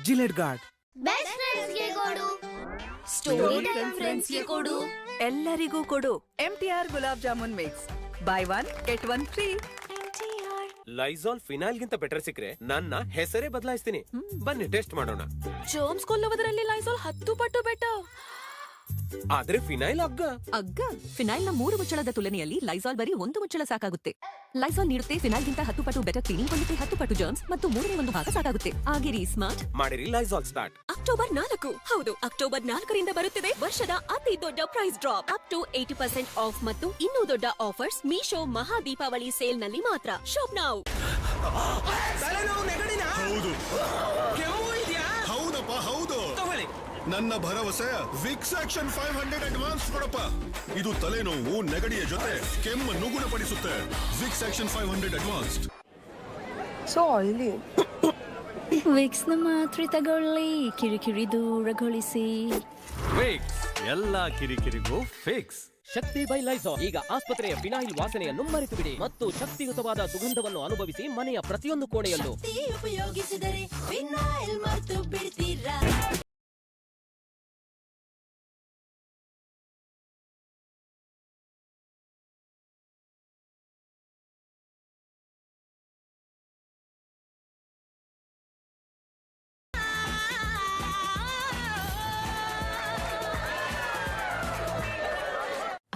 ಜಿಲೆಟ್ ಗಾರ್ಡ್. ಬೆಸ್ಟ್ ಫ್ರೆಂಡ್ಸ್ ಗೆ ಕೊಡು, ಸ್ಟೋರಿ ಟೈಮ್ ಫ್ರೆಂಡ್ಸ್ ಗೆ ಕೊಡು, ಎಲ್ಲರಿಗೂ ಕೊಡು. MTR gulab jamun mix, by 1 get 1 free. Lysol phenol ಗಿಂತ ಬೆಟರ್ ಸಿಕ್ರೆ ನನ್ನ ಹೆಸರೇ ಬದಲಾಯಿಸ್ತೀನಿ. ಬನ್ನಿ ಟೆಸ್ಟ್ ಮಾಡೋಣ. ಜರ್ಮ್ಸ್ ಕೊಲ್ಲುವುದರಲ್ಲಿ ಲೈಸಾಲ್ 10 ಪಟ್ಟು ಬೆಟರ್. ಆದ್ರೆ ಫಿನೈಲ್ ಅಗ್ಗ ಫಿನೈಲ್ ನ 3 ಮುಚ್ಚಳದ ತುಲನೆಯಲ್ಲಿ ಲೈಸಾಲ್ ಬರೀ 1 ಮುಚ್ಚಳ ಸಾಕಾಗುತ್ತೆ. ಲೈಸಾಲ್ ನೀಡುತ್ತೆ ಫಿನೈಲ್ ಗಿಂತ 10 ಪಟ್ಟು ಬೆಟರ್ ಕ್ಲೀನಿಂಗ್, ಹೊಂದುತ್ತೆ 10 ಪಟ್ಟು ಜರ್ಮ್ಸ್ ಮತ್ತು 1/3 ಭಾಗ ಸಾಕಾಗುತ್ತೆ. ಆಗಿರಿ ಸ್ಮಾರ್ಟ್, ಮಾಡಿರಿ ಲೈಸಾಲ್ ಸ್ಟಾರ್ಟ್. ಅಕ್ಟೋಬರ್ 4 ಹೌದು, ಅಕ್ಟೋಬರ್ 4ರಿಂದ ಬರುತ್ತಿದೆ ವರ್ಷದ ಅತಿ ದೊಡ್ಡ price drop. Up to 80% off ಮತ್ತು ಇನ್ನೂ ದೊಡ್ಡ ಆಫರ್ಸ್ ಮೀಶೋ ಮಹಾ ದೀಪಾವಳಿ ಸೇಲ್ ನಲ್ಲಿ ಮಾತ್ರ. Shop now. ತಲೆನೋವು, ನೆಗಡಿನ? ಹೌದು. ಕೆಮ್ಮು ಇದೆಯಾ? ಹೌದಪ್ಪ, ಹೌದು. ತಗೊಳ್ಳಿ. ನನ್ನ ಭರವಸೆ ವಿಕ್ಸ್ ಆಕ್ಷನ್ 500 ಅಡ್ವಾನ್ಸ್ ಕೊಡಪ್ಪ. ಇದು ತಲೆನೋವು, ನೆಗಡಿಯ ಜೊತೆ ಕೆಮ್ಮನ್ನು ಗುಣಪಡಿಸುತ್ತೆ. Vicks action 500 advanced. So oily. Vicks ನ ಮಾತ್ರೆ ತಗೊಳ್ಳಿ, ಕಿರಿಕಿರಿ ದೂರಗೊಳಿಸಿ. ವಿಕ್ಸ್ ಎಲ್ಲ ಕಿರಿಕಿರಿಗೂ ಫಿಕ್ಸ್. ಶಕ್ತಿ ಬೈ ಲೈಸಾಲ್ ಈಗ ಆಸ್ಪತ್ರೆಯ ಫಿನಾಯಿಲ್ ವಾಸನೆಯನ್ನು ಮರೆತು ಬಿಡಿ ಮತ್ತು ಶಕ್ತಿಯುತವಾದ ಸುಗಂಧವನ್ನು ಅನುಭವಿಸಿ ಮನೆಯ ಪ್ರತಿಯೊಂದು ಕೋಣೆಯಲ್ಲೂ. ಉಪಯೋಗಿಸಿದರೆ ಫಿನಾಯಿಲ್ ಮರೆತು ಬಿಡ್ತೀರಾ?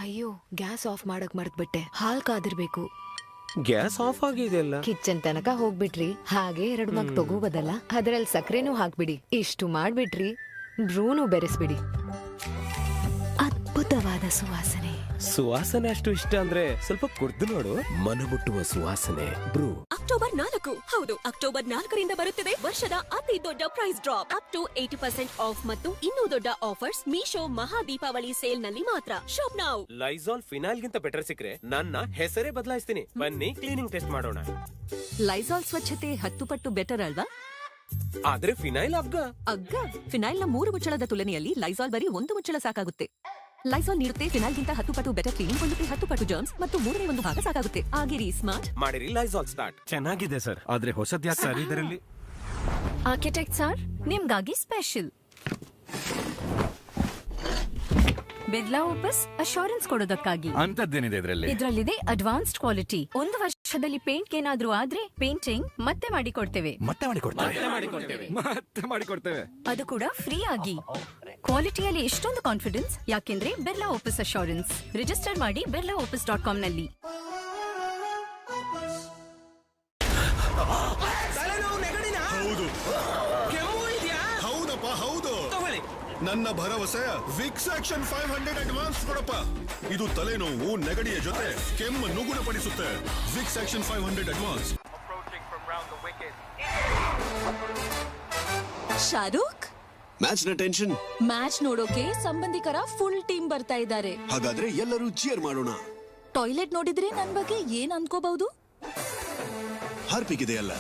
ಅಯ್ಯೋ, ಗ್ಯಾಸ್ ಆಫ್ ಮಾಡಕ್ ಮರ್ತ್ಬಿಟ್ಟೆ. ಹಾಲ್ ಕಾದಿರ್ಬೇಕು. ಗ್ಯಾಸ್ ಆಫ್ ಆಗಿದೆಯಲ್ಲ. ಕಿಚನ್ ತನಕ ಹೋಗ್ಬಿಟ್ರಿ, ಹಾಗೆ 2 ಮಗ್ ತಗೋಬೋದಲ್ಲ. ಅದ್ರಲ್ಲಿ ಸಕ್ಕರೆನೂ ಹಾಕ್ಬಿಡಿ. ಇಷ್ಟು ಮಾಡ್ಬಿಟ್ರಿ, ಬ್ರೂನು ಬೆರೆಸ್ಬಿಡಿ. ಅದ್ಭುತವಾದ ಸುವಾಸನೆ. ಸುವಾಸನೆ ಅಷ್ಟು ಇಷ್ಟ ಅಂದ್ರೆ ಸ್ವಲ್ಪ ಕುಡ್ದು ನೋಡು. ಮನಮುಟ್ಟುವ ಸುವಾಸನೆ ಬ್ರೂ. ಅಕ್ಟೋಬರ್ 4 ಹೌದು, ಅಕ್ಟೋಬರ್ 4ರಿಂದ ಬರುತ್ತಿದೆ ವರ್ಷದ ಅತಿ ದೊಡ್ಡ price drop. Up to 80% off ಮತ್ತು ಇನ್ನೂ ದೊಡ್ಡ ಆಫರ್ಸ್ ಮೀಶೋ ಮಹಾ ದೀಪಾವಳಿ ಸೇಲ್ ನಲ್ಲಿ ಮಾತ್ರ. Shop now. ಲೈಸಾಲ್ ಫಿನಾಲ್ ಗಿಂತ ಬೆಟರ್ ಸಿಕ್ರೆ ನನ್ನ ಹೆಸರೇ ಬದಲಾಯಿಸ್ತೀನಿ. ಬನ್ನಿ ಕ್ಲೀನಿಂಗ್ ಟೆಸ್ಟ್ ಮಾಡೋಣ. ಲೈಸಾಲ್ ಸ್ವಚ್ಛತೆ 10 ಪಟ್ಟು ಬೆಟರ್ ಅಲ್ವಾ? ಆದ್ರೆ ಫಿನೈಲ್ ಅಗ್ಗ ಫಿನೈಲ್ ನ 3 ಮುಚ್ಚಳದ ತುಲನೆಯಲ್ಲಿ ಲೈಸಾಲ್ ಬರೀ 1 ಮುಚ್ಚಳ ಸಾಕಾಗುತ್ತೆ. ಲೈಸಾಲ್ ನೀಡುತ್ತೆ ಫಿನೈಲ್ಗಿಂತ 10 ಪಟ್ಟು ಬೆಟರ್ ಕ್ಲೀನಿಂಗ್, ಕೊಳ್ಳುತ್ತೆ 10 ಪಟ್ಟು ಜರ್ಮ್ಸ್ ಮತ್ತು 3/1 ಭಾಗ ಸಾಕಾಗುತ್ತೆ. ಆಗಿರಿ ಸ್ಮಾರ್ಟ್. ಮಾಡಿರಿ ಲೈಸಾಲ್ ಸ್ಟಾರ್ಟ್. ಚೆನ್ನಾಗಿದೆ ಸರ್, ಆದ್ರೆ ಹೊಸದ್ಯಾಕೆ ಸರ್ ಇದರಲ್ಲಿ? ಆರ್ಕಿಟೆಕ್ಟ್ ಸರ್, ನಿಮ್ಗಾಗಿ ಸ್ಪೆಷಲ್ ಬಿರ್ಲಾ ಓಪಸ್ ಅಶ್ಯೂರೆನ್ಸ್ ಕೊಡೋದಕ್ಕಾಗಿ. ಅಂತದ್ದೇನಿದೆ ಇದ್ರಲ್ಲಿದೆ ಅಡ್ವಾನ್ಸ್ಡ್ ಕ್ವಾಲಿಟಿ. 1 ವರ್ಷದಲ್ಲಿ ಪೇಂಟ್ ಏನಾದ್ರೂ ಆದ್ರೆ ಪೇಂಟಿಂಗ್ ಮತ್ತೆ ಮಾಡಿಕೊಡ್ತೇವೆ. ಅದು ಕೂಡ ಫ್ರೀ ಆಗಿ. ಕ್ವಾಲಿಟಿಯಲ್ಲಿ ಎಷ್ಟೊಂದು ಕಾನ್ಫಿಡೆನ್ಸ್ ಯಾಕೆಂದ್ರೆ ಬಿರ್ಲಾ ಓಪಸ್ ಅಶ್ಯೂರೆನ್ಸ್. ರಿಜಿಸ್ಟರ್ ಮಾಡಿ birlaopus.com ನಲ್ಲಿ. ಹೌದು, ಹೌದಪ್ಪ, ಹೌದು. ನನ್ನ ಭರವಸೆ ವಿಕ್ಸ್ ಆಕ್ಷನ್ 500 ಅಡ್ವಾನ್ಸ್ ಕೊಡಪ್ಪ. ಇದು ತಲೆನೋವು, ನೆಗಡಿಯ ಜೊತೆ ಕೆಮ್ಮನ್ನು ಗುಣಪಡಿಸುತ್ತೆ. Vicks action 500 advance. Shahrukh, match ನ ಟೆನ್ಷನ್. ಮ್ಯಾಚ್ ನೋಡೋಕೆ ಸಂಬಂಧಿಕರ ಫುಲ್ ಟೀಮ್ ಬರ್ತಾ ಇದ್ದಾರೆ. ಹಾಗಾದ್ರೆ ಎಲ್ಲರೂ ಚಿಯರ್ ಮಾಡೋಣ. ಟಾಯ್ಲೆಟ್ ನೋಡಿದ್ರೆ ನನ್ ಬಗ್ಗೆ ಏನ್ ಅನ್ಕೋಬಹುದು? ಹಾರ್ಪಿಕ್ ಇದೆಯಲ್ಲ,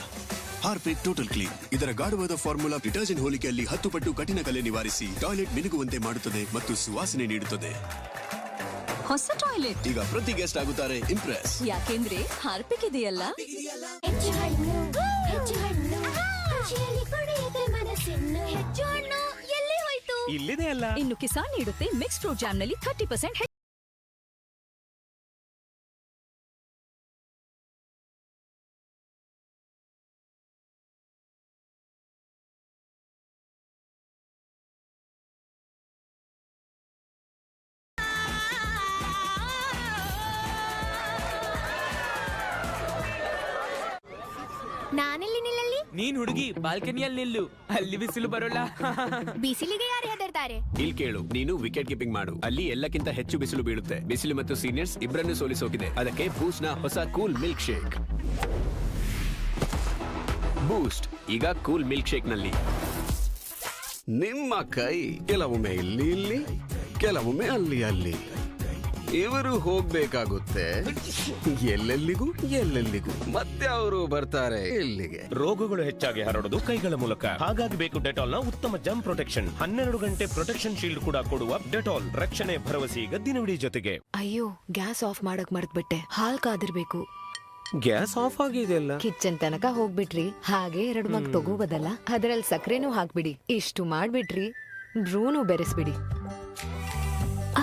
ಹಾರ್ಪಿಕ್ ಟೋಟಲ್ ಕ್ಲೀನ್. ಇದರ ಗಾಢವಾದ ಫಾರ್ಮುಲಾ ಡಿಟರ್ಜೆಂಟ್ ಹೋಲಿಕೆಯಲ್ಲಿ 10 ಪಟ್ಟು ಕಠಿಣ ಕಲೆ ನಿವಾರಿಸಿ ಟಾಯ್ಲೆಟ್ ಮಿನುಗುವಂತೆ ಮಾಡುತ್ತದೆ ಮತ್ತು ಸುವಾಸನೆ ನೀಡುತ್ತದೆ. ಹೊಸ ಟಾಯ್ಲೆಟ್ ಈಗ ಪ್ರತಿ ಗೆಸ್ಟ್ ಆಗುತ್ತಾರೆ ಇಂಪ್ರೆಸ್. ಯಾಕೆಂದ್ರೆ ಹಾರ್ಪಿಕ್ ಇದೆಯಲ್ಲ. ಇಲ್ಲಿದೆ ಅಲ್ಲ. ಇನ್ನು ಕಿಸಾನ್ ನೀಡುತ್ತೆ ಮಿಕ್ಸ್ ಫ್ರೂಟ್ ಜಾಮ್ ನಲ್ಲಿ 30% ನಾನೆಲ್ಲಿ ನಿಲ್ಲಲ್ಲಿ? ನೀನ್ ಹುಡುಗಿ ಬಾಲ್ಕನಿಯಲ್ಲಿ ನಿಲ್ಲು, ಅಲ್ಲಿ ಬಿಸಿಲು ಬರೋಲ್ಲ. ಬಿಸಿಲಿಗೆ ಯಾರು ಹೆದರ್ತಾರೆ? ಇಲ್ಲಿ ಕೇಳು, ನೀನು ವಿಕೆಟ್ ಕೀಪಿಂಗ್ ಮಾಡು. ಅಲ್ಲಿ ಎಲ್ಲಕ್ಕಿಂತ ಹೆಚ್ಚು ಬಿಸಿಲು ಬೀಳುತ್ತೆ. ಬಿಸಿಲು ಮತ್ತು ಸೀನಿಯರ್ಸ್ ಇಬ್ಬರನ್ನು ಸೋಲಿಸೋಕಿದೆ. ಅದಕ್ಕೆ ಬೂಸ್ಟ್ ನ ಹೊಸ ಕೂಲ್ ಮಿಲ್ಕ್ ಶೇಕ್. ಬೂಸ್ಟ್ ಈಗ ಕೂಲ್ ಮಿಲ್ಕ್ ಶೇಕ್ ನಲ್ಲಿ. ನಿಮ್ಮ ಕೈ ಕೆಲವೊಮ್ಮೆ ಇಲ್ಲಿ, ಕೆಲವೊಮ್ಮೆ ಅಲ್ಲಿ. ಇವರು ಹೋಗ್ಬೇಕಾಗುತ್ತೆ ಎಲ್ಲೆಲ್ಲಿಗೂ, ಮತ್ತೆ ಅವರು ಬರ್ತಾರೆ ಇಲ್ಲಿಗೆ. ರೋಗಗಳು ಹೆಚ್ಚಾಗಿ ಹರಡೋದು ಕೈಗಳ ಮೂಲಕ. ಹಾಗಾಗಿ ಬೇಕು ಡೆಟಾಲ್ ನ ಉತ್ತಮ ಜಮ್ ಪ್ರೊಟೆಕ್ಷನ್. 12 ಗಂಟೆ ಪ್ರೊಟೆಕ್ಷನ್ ಶೀಲ್ಡ್ ಕೂಡ ಕೊಡುವ ಡೆಟಾಲ್. ರಕ್ಷಣೆ ಭರವಸೆ ಈಗ ದಿನವಿಡೀ ಜೊತೆಗೆ. ಅಯ್ಯೋ, ಗ್ಯಾಸ್ ಆಫ್ ಮಾಡಕ್ ಮರ್ತ್ಬಿಟ್ಟೆ. ಹಾಲ್ ಕಾದಿರ್ಬೇಕು. ಗ್ಯಾಸ್ ಆಫ್ ಆಗಿದೆಯಲ್ಲ. ಕಿಚನ್ ತನಕ ಹೋಗ್ಬಿಟ್ರಿ, ಹಾಗೆ 2 ಮಗ್ ತಗೋಬೋದಲ್ಲ. ಅದ್ರಲ್ಲಿ ಸಕ್ಕರೆನೂ ಹಾಕ್ಬಿಡಿ. ಇಷ್ಟು ಮಾಡ್ಬಿಟ್ರಿ, ಬ್ರೂನು ಬೆರೆಸ್ಬಿಡಿ.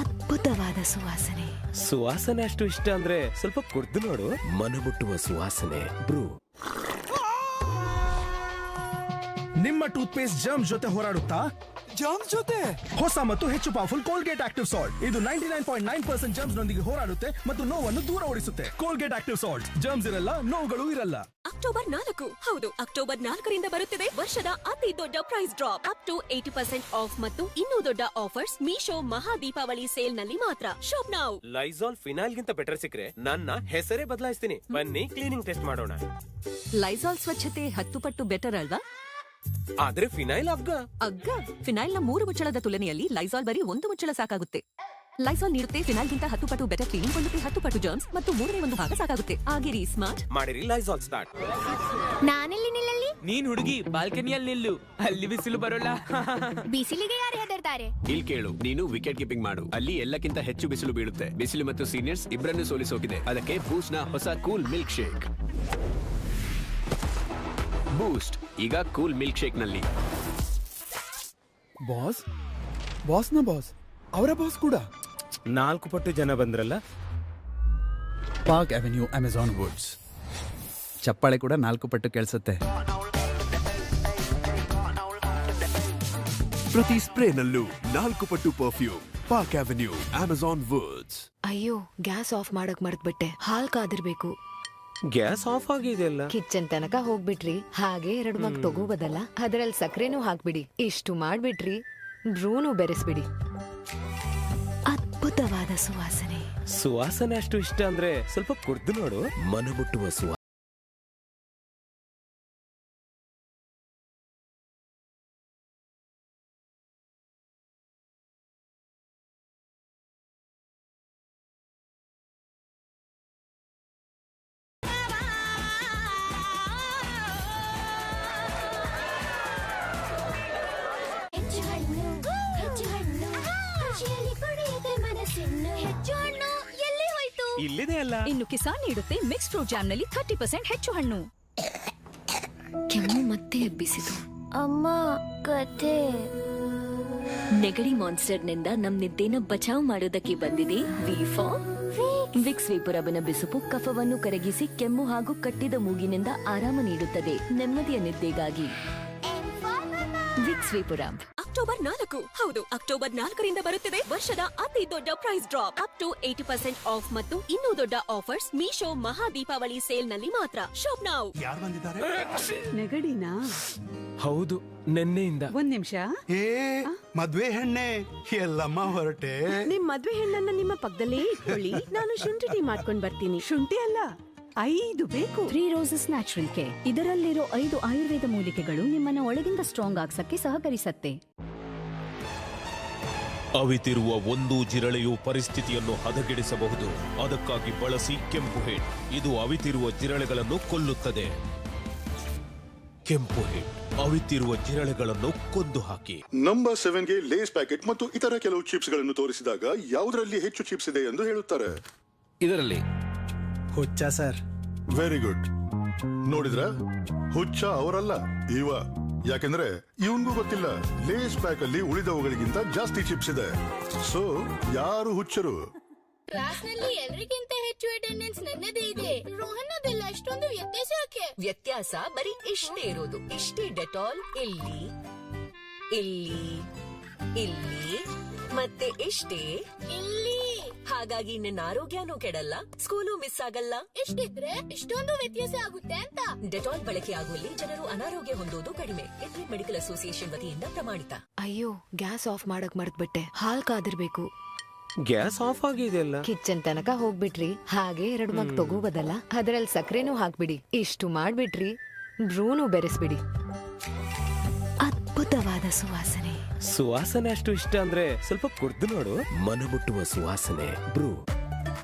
ಅದ್ಭುತವಾದ ಸುವಾಸನೆ. ಸುವಾಸನೆ ಅಷ್ಟು ಇಷ್ಟ ಅಂದ್ರೆ ಸ್ವಲ್ಪ ಕುಡ್ದು ನೋಡು. ಮನಮುಟ್ಟುವ ಸುವಾಸನೆ ಬ್ರೂ. ನಿಮ್ಮ ಟೂತ್ ಪೇಸ್ಟ್ ಜರ್ಮ್ಸ್ ಜೊತೆ ಹೋರಾಡುತ್ತಾ? ಜರ್ಮ್ಸ್ ಜೊತೆ ಹೊಸ ಮತ್ತು ಹೆಚ್ಚು ಪವರ್ಫುಲ್ ಕೋಲ್ಗೇಟ್ ಆಕ್ಟಿವ್ ಸಾಲ್ಟ್. ಇದು 99.9% ಜರ್ಮ್ಸ್ ನೊಂದಿಗೆ ಹೋರಾಡುತ್ತೆ ಮತ್ತು ನೋವನ್ನು ದೂರ ಓಡಿಸುತ್ತೆ. Colgate active salt. ಜರ್ಮ್ಸ್ ಇರಲ್ಲ, ನೋವುಗಳು ಇರಲ್ಲ. ಅಕ್ಟೋಬರ್ 4 ಹೌದು, ಅಕ್ಟೋಬರ್ 4ರಿಂದ ಬರುತ್ತಿದೆ ವರ್ಷದ ಅತಿ ದೊಡ್ಡ price drop. Up to 80% off ಮತ್ತು ಇನ್ನೂ ದೊಡ್ಡ ಆಫರ್ಸ್ ಮೀಶೋ ಮಹಾ ದೀಪಾವಳಿ ಸೇಲ್ ನಲ್ಲಿ ಮಾತ್ರ. Shop now. ಲೈಸಾಲ್ ಫಿನಾಲ್ ಗಿಂತ ಬೆಟರ್ ಸಿಕ್ರೆ ನನ್ನ ಹೆಸರೇ ಬದಲಾಯಿಸ್ತೀನಿ. ಬನ್ನಿ ಕ್ಲೀನಿಂಗ್ ಟೆಸ್ಟ್ ಮಾಡೋಣ. ಲೈಸಾಲ್ ಸ್ವಚ್ಛತೆ 10 ಪಟ್ಟು ಬೆಟರ್ ಅಲ್ವಾ? ಆದ್ರೆ ಫಿನೈಲ್ ಅಗ್ಗ ಫಿನೈಲ್ ನ 3 ಮುಚ್ಚಳದ ತುಲನೆಯಲ್ಲಿ ಲೈಸಾಲ್ ಬರೀ 1 ಮುಚ್ಚಳ ಸಾಕಾಗುತ್ತೆ. ಲೈಸಾಲ್ ನೀಡುತ್ತೆ ಫಿನೈಲ್ಗಿಂತ 10 ಪಟ್ಟು ಬೆಟರ್ ಕ್ಲೀನಿಂಗ್, ಕೊಳ್ಳುತ್ತೆ 10 ಪಟ್ಟು ಜರ್ಮ್ಸ್ ಮತ್ತು 3/1 ಭಾಗ ಸಾಕಾಗುತ್ತೆ. ಆಗಿರಿ ಸ್ಮಾರ್ಟ್. ಮಾಡಿರಿ ಲೈಸಾಲ್ ಸ್ಟಾರ್ಟ್. ನಾನೆಲ್ಲಿ ನಿಲ್ಲಲ್ಲಿ? ನೀನ್ ಹುಡುಗಿ ಬಾಲ್ಕನಿಯಲ್ಲಿ ನಿಲ್ಲು, ಅಲ್ಲಿ ಬಿಸಿಲು ಬರೋಲ್ಲ. ಬಿಸಿಲಿಗೆ ಯಾರು ಹೆದರ್ತಾರೆ? ಇಲ್ಲಿ ಕೇಳು, ನೀನು ವಿಕೆಟ್ ಕೀಪಿಂಗ್ ಮಾಡು. ಅಲ್ಲಿ ಎಲ್ಲಕ್ಕಿಂತ ಹೆಚ್ಚು ಬಿಸಿಲು ಬೀಳುತ್ತೆ. ಬಿಸಿಲು ಮತ್ತು ಸೀನಿಯರ್ಸ್ ಇಬ್ಬರನ್ನು ಸೋಲಿಸೋಕಿದೆ. ಅದಕ್ಕೆ ಬೂಸ್ಟ್ ನ ಹೊಸ ಕೂಲ್ ಮಿಲ್ಕ್ ಶೇಕ್. ಬೂಸ್ಟ್ ಈಗ ಕೂಲ್ ಮಿಲ್ಕ್ ಶೇಕ್ ನಲ್ಲಿ. ಬಾಸ್ನ ಬಾಸ್, ಅವರ ಬಾಸ್ ಕೂಡ 4 ಪಟ್ಟು ಜನ ಬಂದ್ರಲ್ಲ. Park Avenue Amazon Woods. ಚಪ್ಪಾಳೆ ಕೂಡ 4 ಪಟ್ಟು ಕೇಳಿಸುತ್ತೆ. ಪ್ರತಿ ಸ್ಪ್ರೇನಲ್ಲೂ 4 ಪಟ್ಟು perfume. Park Avenue Amazon Woods. ಅಯ್ಯೋ, ಗ್ಯಾಸ್ ಆಫ್ ಮಾಡಕ್ ಮರ್ತ್ಬಿಟ್ಟೆ. ಹಾಲ್ ಕಾದಿರ್ಬೇಕು. ಗ್ಯಾಸ್ ಆಫ್ ಆಗಿದೆಯಲ್ಲ. ಕಿಚನ್ ತನಕ ಹೋಗ್ಬಿಟ್ರಿ, ಹಾಗೆ 2 ಮಗ್ ತಗೋಬೋದಲ್ಲ. ಅದ್ರಲ್ಲಿ ಸಕ್ಕರೆನೂ ಹಾಕ್ಬಿಡಿ. ಇಷ್ಟು ಮಾಡ್ಬಿಟ್ರಿ, ಬ್ರೂನು ಬೆರೆಸ್ಬಿಡಿ. ಅದ್ಭುತ ಅದ್ಭುತವಾದ ಸುವಾಸನೆ. ಸುವಾಸನೆ ಅಷ್ಟು ಇಷ್ಟ ಅಂದ್ರೆ ಸ್ವಲ್ಪ ಕುಡ್ದು ನೋಡು, ಮನಮುಟ್ಟುವ ಸುವಾಸನೆ. ಹೆಚ್ಚು ಹಣ್ಣು ಖುಷಿಯಲ್ಲಿ ಕುಡಿಯದೆ ಮನಸ್ಸಿನ್ನು ಹೆಚ್ಚು ಹಣ್ಣು ಎಲ್ಲಿ ಹೋಯ್ತು? ಇಲ್ಲಿದೆ ಅಲ್ಲ. ಇನ್ನು ಕಿಸಾನ್ ನೀಡುತ್ತೆ ಮಿಕ್ಸ್ ಫ್ರೂಟ್ ಜಾಮ್ ನಲ್ಲಿ 30% ಹೆಚ್ಚು ಹಣ್ಣು. ಕೆಮ್ಮು ಮತ್ತೆ ಎಬ್ಬಿಸಿತು. ಅಮ್ಮ ಕತೆ. ನೆಗಡಿ ಮಾನ್ಸ್ಟರ್ ನಿಂದ ನಮ್ ನಿದ್ದೆನ ಬಚಾವ್ ಮಾಡೋದಕ್ಕೆ ಬಂದಿದೆ ವಿಕ್ಸ್ ವೇಪುರಬನ ಬಿಸುಪು ಕಫವನ್ನು ಕರಗಿಸಿ ಕೆಮ್ಮು ಹಾಗೂ ಕಟ್ಟಿದ ಮೂಗಿನಿಂದ ಆರಾಮ ನೀಡುತ್ತದೆ. ನೆಮ್ಮದಿಯ ನಿದ್ದೆಗಾಗಿ ವಿಕ್ಸ್ ವೇಪುರಬ್. ಅಕ್ಟೋಬರ್ 4 ಹೌದು, ಅಕ್ಟೋಬರ್ 4ರಿಂದ ಬರುತ್ತಿದೆ ವರ್ಷದ ಅತಿ ದೊಡ್ಡ price drop. Up to 80% off ಮತ್ತು ಇನ್ನೂ ದೊಡ್ಡ ಆಫರ್ಸ್ ಮೀಶೋ ಮಹಾ ದೀಪಾವಳಿ ಸೇಲ್ ನಲ್ಲಿ ಮಾತ್ರ. Shop now. ಯಾರು ಬಂದಿದ್ದಾರೆ? ನೆಗಡಿನಾ? ಹೌದು, ನೆನ್ನೆಯಿಂದ. ಒಂದ್ ನಿಮಿಷ. ಮದ್ವೆ ಹೆಣ್ಣೆ ಎಲ್ಲಮ್ಮ ಹೊರಟೆ. ನಿಮ್ ಮದ್ವೆ ಹೆಣ್ಣನ್ನ ನಿಮ್ಮ ಪಕ್ಕದಲ್ಲೇ ಇಟ್ಕೊಳ್ಳಿ, ನಾನು ಶುಂಠಿ ಟೀ ಮಾಡ್ಕೊಂಡ್ ಬರ್ತೀನಿ. ಶುಂಠಿ ಅಲ್ಲ, 5 ಬೇಕು. 3 ರೋಸಸ್ ನ್ಯಾಚುರಲ್ ಕೇರ್. ಇದರಲ್ಲಿರೋ 5 ಆಯುರ್ವೇದ ಮೂಲಿಕೆಗಳು ನಿಮ್ಮನ್ನ ಒಳಗಿಂದ ಸ್ಟ್ರಾಂಗ್ ಆಗ್ಸಕ್ಕೆ ಸಹಕರಿಸತ್ತೆ. ಅವಿತಿರುವ ಒಂದು ಜಿರಳೆಯು ಪರಿಸ್ಥಿತಿಯನ್ನು ಹದಗೆಡಿಸಬಹುದು. ಅದಕ್ಕಾಗಿ ಬಳಸಿ ಕೆಂಪು ಹೆಡ್. ಇದು ಅವಿತಿರುವ ಜಿರಳೆಗಳನ್ನು ಕೊಲ್ಲುತ್ತದೆ. ಕೆಂಪು ಹೆಡ್ ಅವಿತಿರುವ ಜಿರಳೆಗಳನ್ನು ಕೊಂದು ಹಾಕಿ. ನಂಬರ್ 7ಗೆ ಲೇಸ್ ಪ್ಯಾಕೆಟ್ ಮತ್ತು ಇತರ ಕೆಲವು ಚಿಪ್ಸ್ ಗಳನ್ನು ತೋರಿಸಿದಾಗ ಯಾವುದರಲ್ಲಿ ಹೆಚ್ಚು ಚಿಪ್ಸ್ ಇದೆ ಎಂದು ಹೇಳುತ್ತಾರೆ. ಇದರಲ್ಲಿ. ಹುಚ್ಚ ಸರ್. Very good. ನೋಡಿದ್ರ, ಹುಚ್ಚ ಅವರಲ್ಲ, ಇವ. ಯಾಕೆಂದ್ರೆ ಇವನ್ಗೂ ಗೊತ್ತಿಲ್ಲ ಲೇಸ್ ಪ್ಯಾಕ್ ಅಲ್ಲಿ ಉಳಿದವುಗಳಿಗಿಂತ ಜಾಸ್ತಿ ಚಿಪ್ಸ್ ಇದೆ. ಸೊ ಯಾರು ಹುಚ್ಚರು? ಕ್ಲಾಸ್ನಲ್ಲಿ ಎಲ್ರಿಗಿಂತ ಹೆಚ್ಚು ಅಟೆಂಡೆನ್ಸ್ ನನ್ನದೇ ಇದೆ. ರೋಹನ್ನದೆಲ್ಲ ಅಷ್ಟೊಂದು ವ್ಯತ್ಯಾಸ ಯಾಕೆ? ವ್ಯತ್ಯಾಸ ಬರೀ ಇಷ್ಟೇ ಇರೋದು. ಇಷ್ಟೇ ಡೆಟಾಲ್ ಇಲ್ಲಿ, ಇಲ್ಲಿ, ಇಲ್ಲಿ ಮತ್ತೆ ಇಷ್ಟೇ ಇಲ್ಲಿ. ಹಾಗಾಗಿ ನಿನ್ನ ಆರೋಗ್ಯನೂ ಕೆಡಲ್ಲ, ಸ್ಕೂಲು ಮಿಸ್ ಆಗಲ್ಲ. ಇಷ್ಟಿದ್ರೆ ಇಷ್ಟೊಂದು ವ್ಯತ್ಯಾಸ ಆಗುತ್ತೆ ಅಂತ. ಡೆಟಾಲ್ ಬಳಕೆ ಆಗುವಲ್ಲಿ ಜನರು ಅನಾರೋಗ್ಯ ಹೊಂದೋದು ಕಡಿಮೆ. ಇಂಡಿಯನ್ ಮೆಡಿಕಲ್ ಅಸೋಸಿಯೇಷನ್ ವತಿಯಿಂದ ಪ್ರಮಾಣಿತ. ಅಯ್ಯೋ, ಗ್ಯಾಸ್ ಆಫ್ ಮಾಡಕ್ ಮರ್ತ್ಬಿಟ್ಟೆ. ಹಾಲ್ ಕಾದಿರ್ಬೇಕು. ಗ್ಯಾಸ್ ಆಫ್ ಆಗಿದೆಯಲ್ಲ. ಕಿಚನ್ ತನಕ ಹೋಗ್ಬಿಟ್ರಿ, ಹಾಗೆ 2 ಮಗ್ ತಗೋಬೋದಲ್ಲ. ಅದ್ರಲ್ಲಿ ಸಕ್ಕರೆನೂ ಹಾಕ್ಬಿಡಿ. ಇಷ್ಟು ಮಾಡ್ಬಿಟ್ರಿ, ಬ್ರೂನು ಬೆರೆಸ್ಬಿಡಿ. ಅದ್ಭುತವಾದ ಸುವಾಸನೆ. ಸುವಾಸನೆ ಅಷ್ಟು ಇಷ್ಟ ಅಂದ್ರೆ ಸ್ವಲ್ಪ ಕುಡ್ದು ನೋಡು, ಮನಮುಟ್ಟುವ ಸುವಾಸನೆ. ಬ್ರೂ.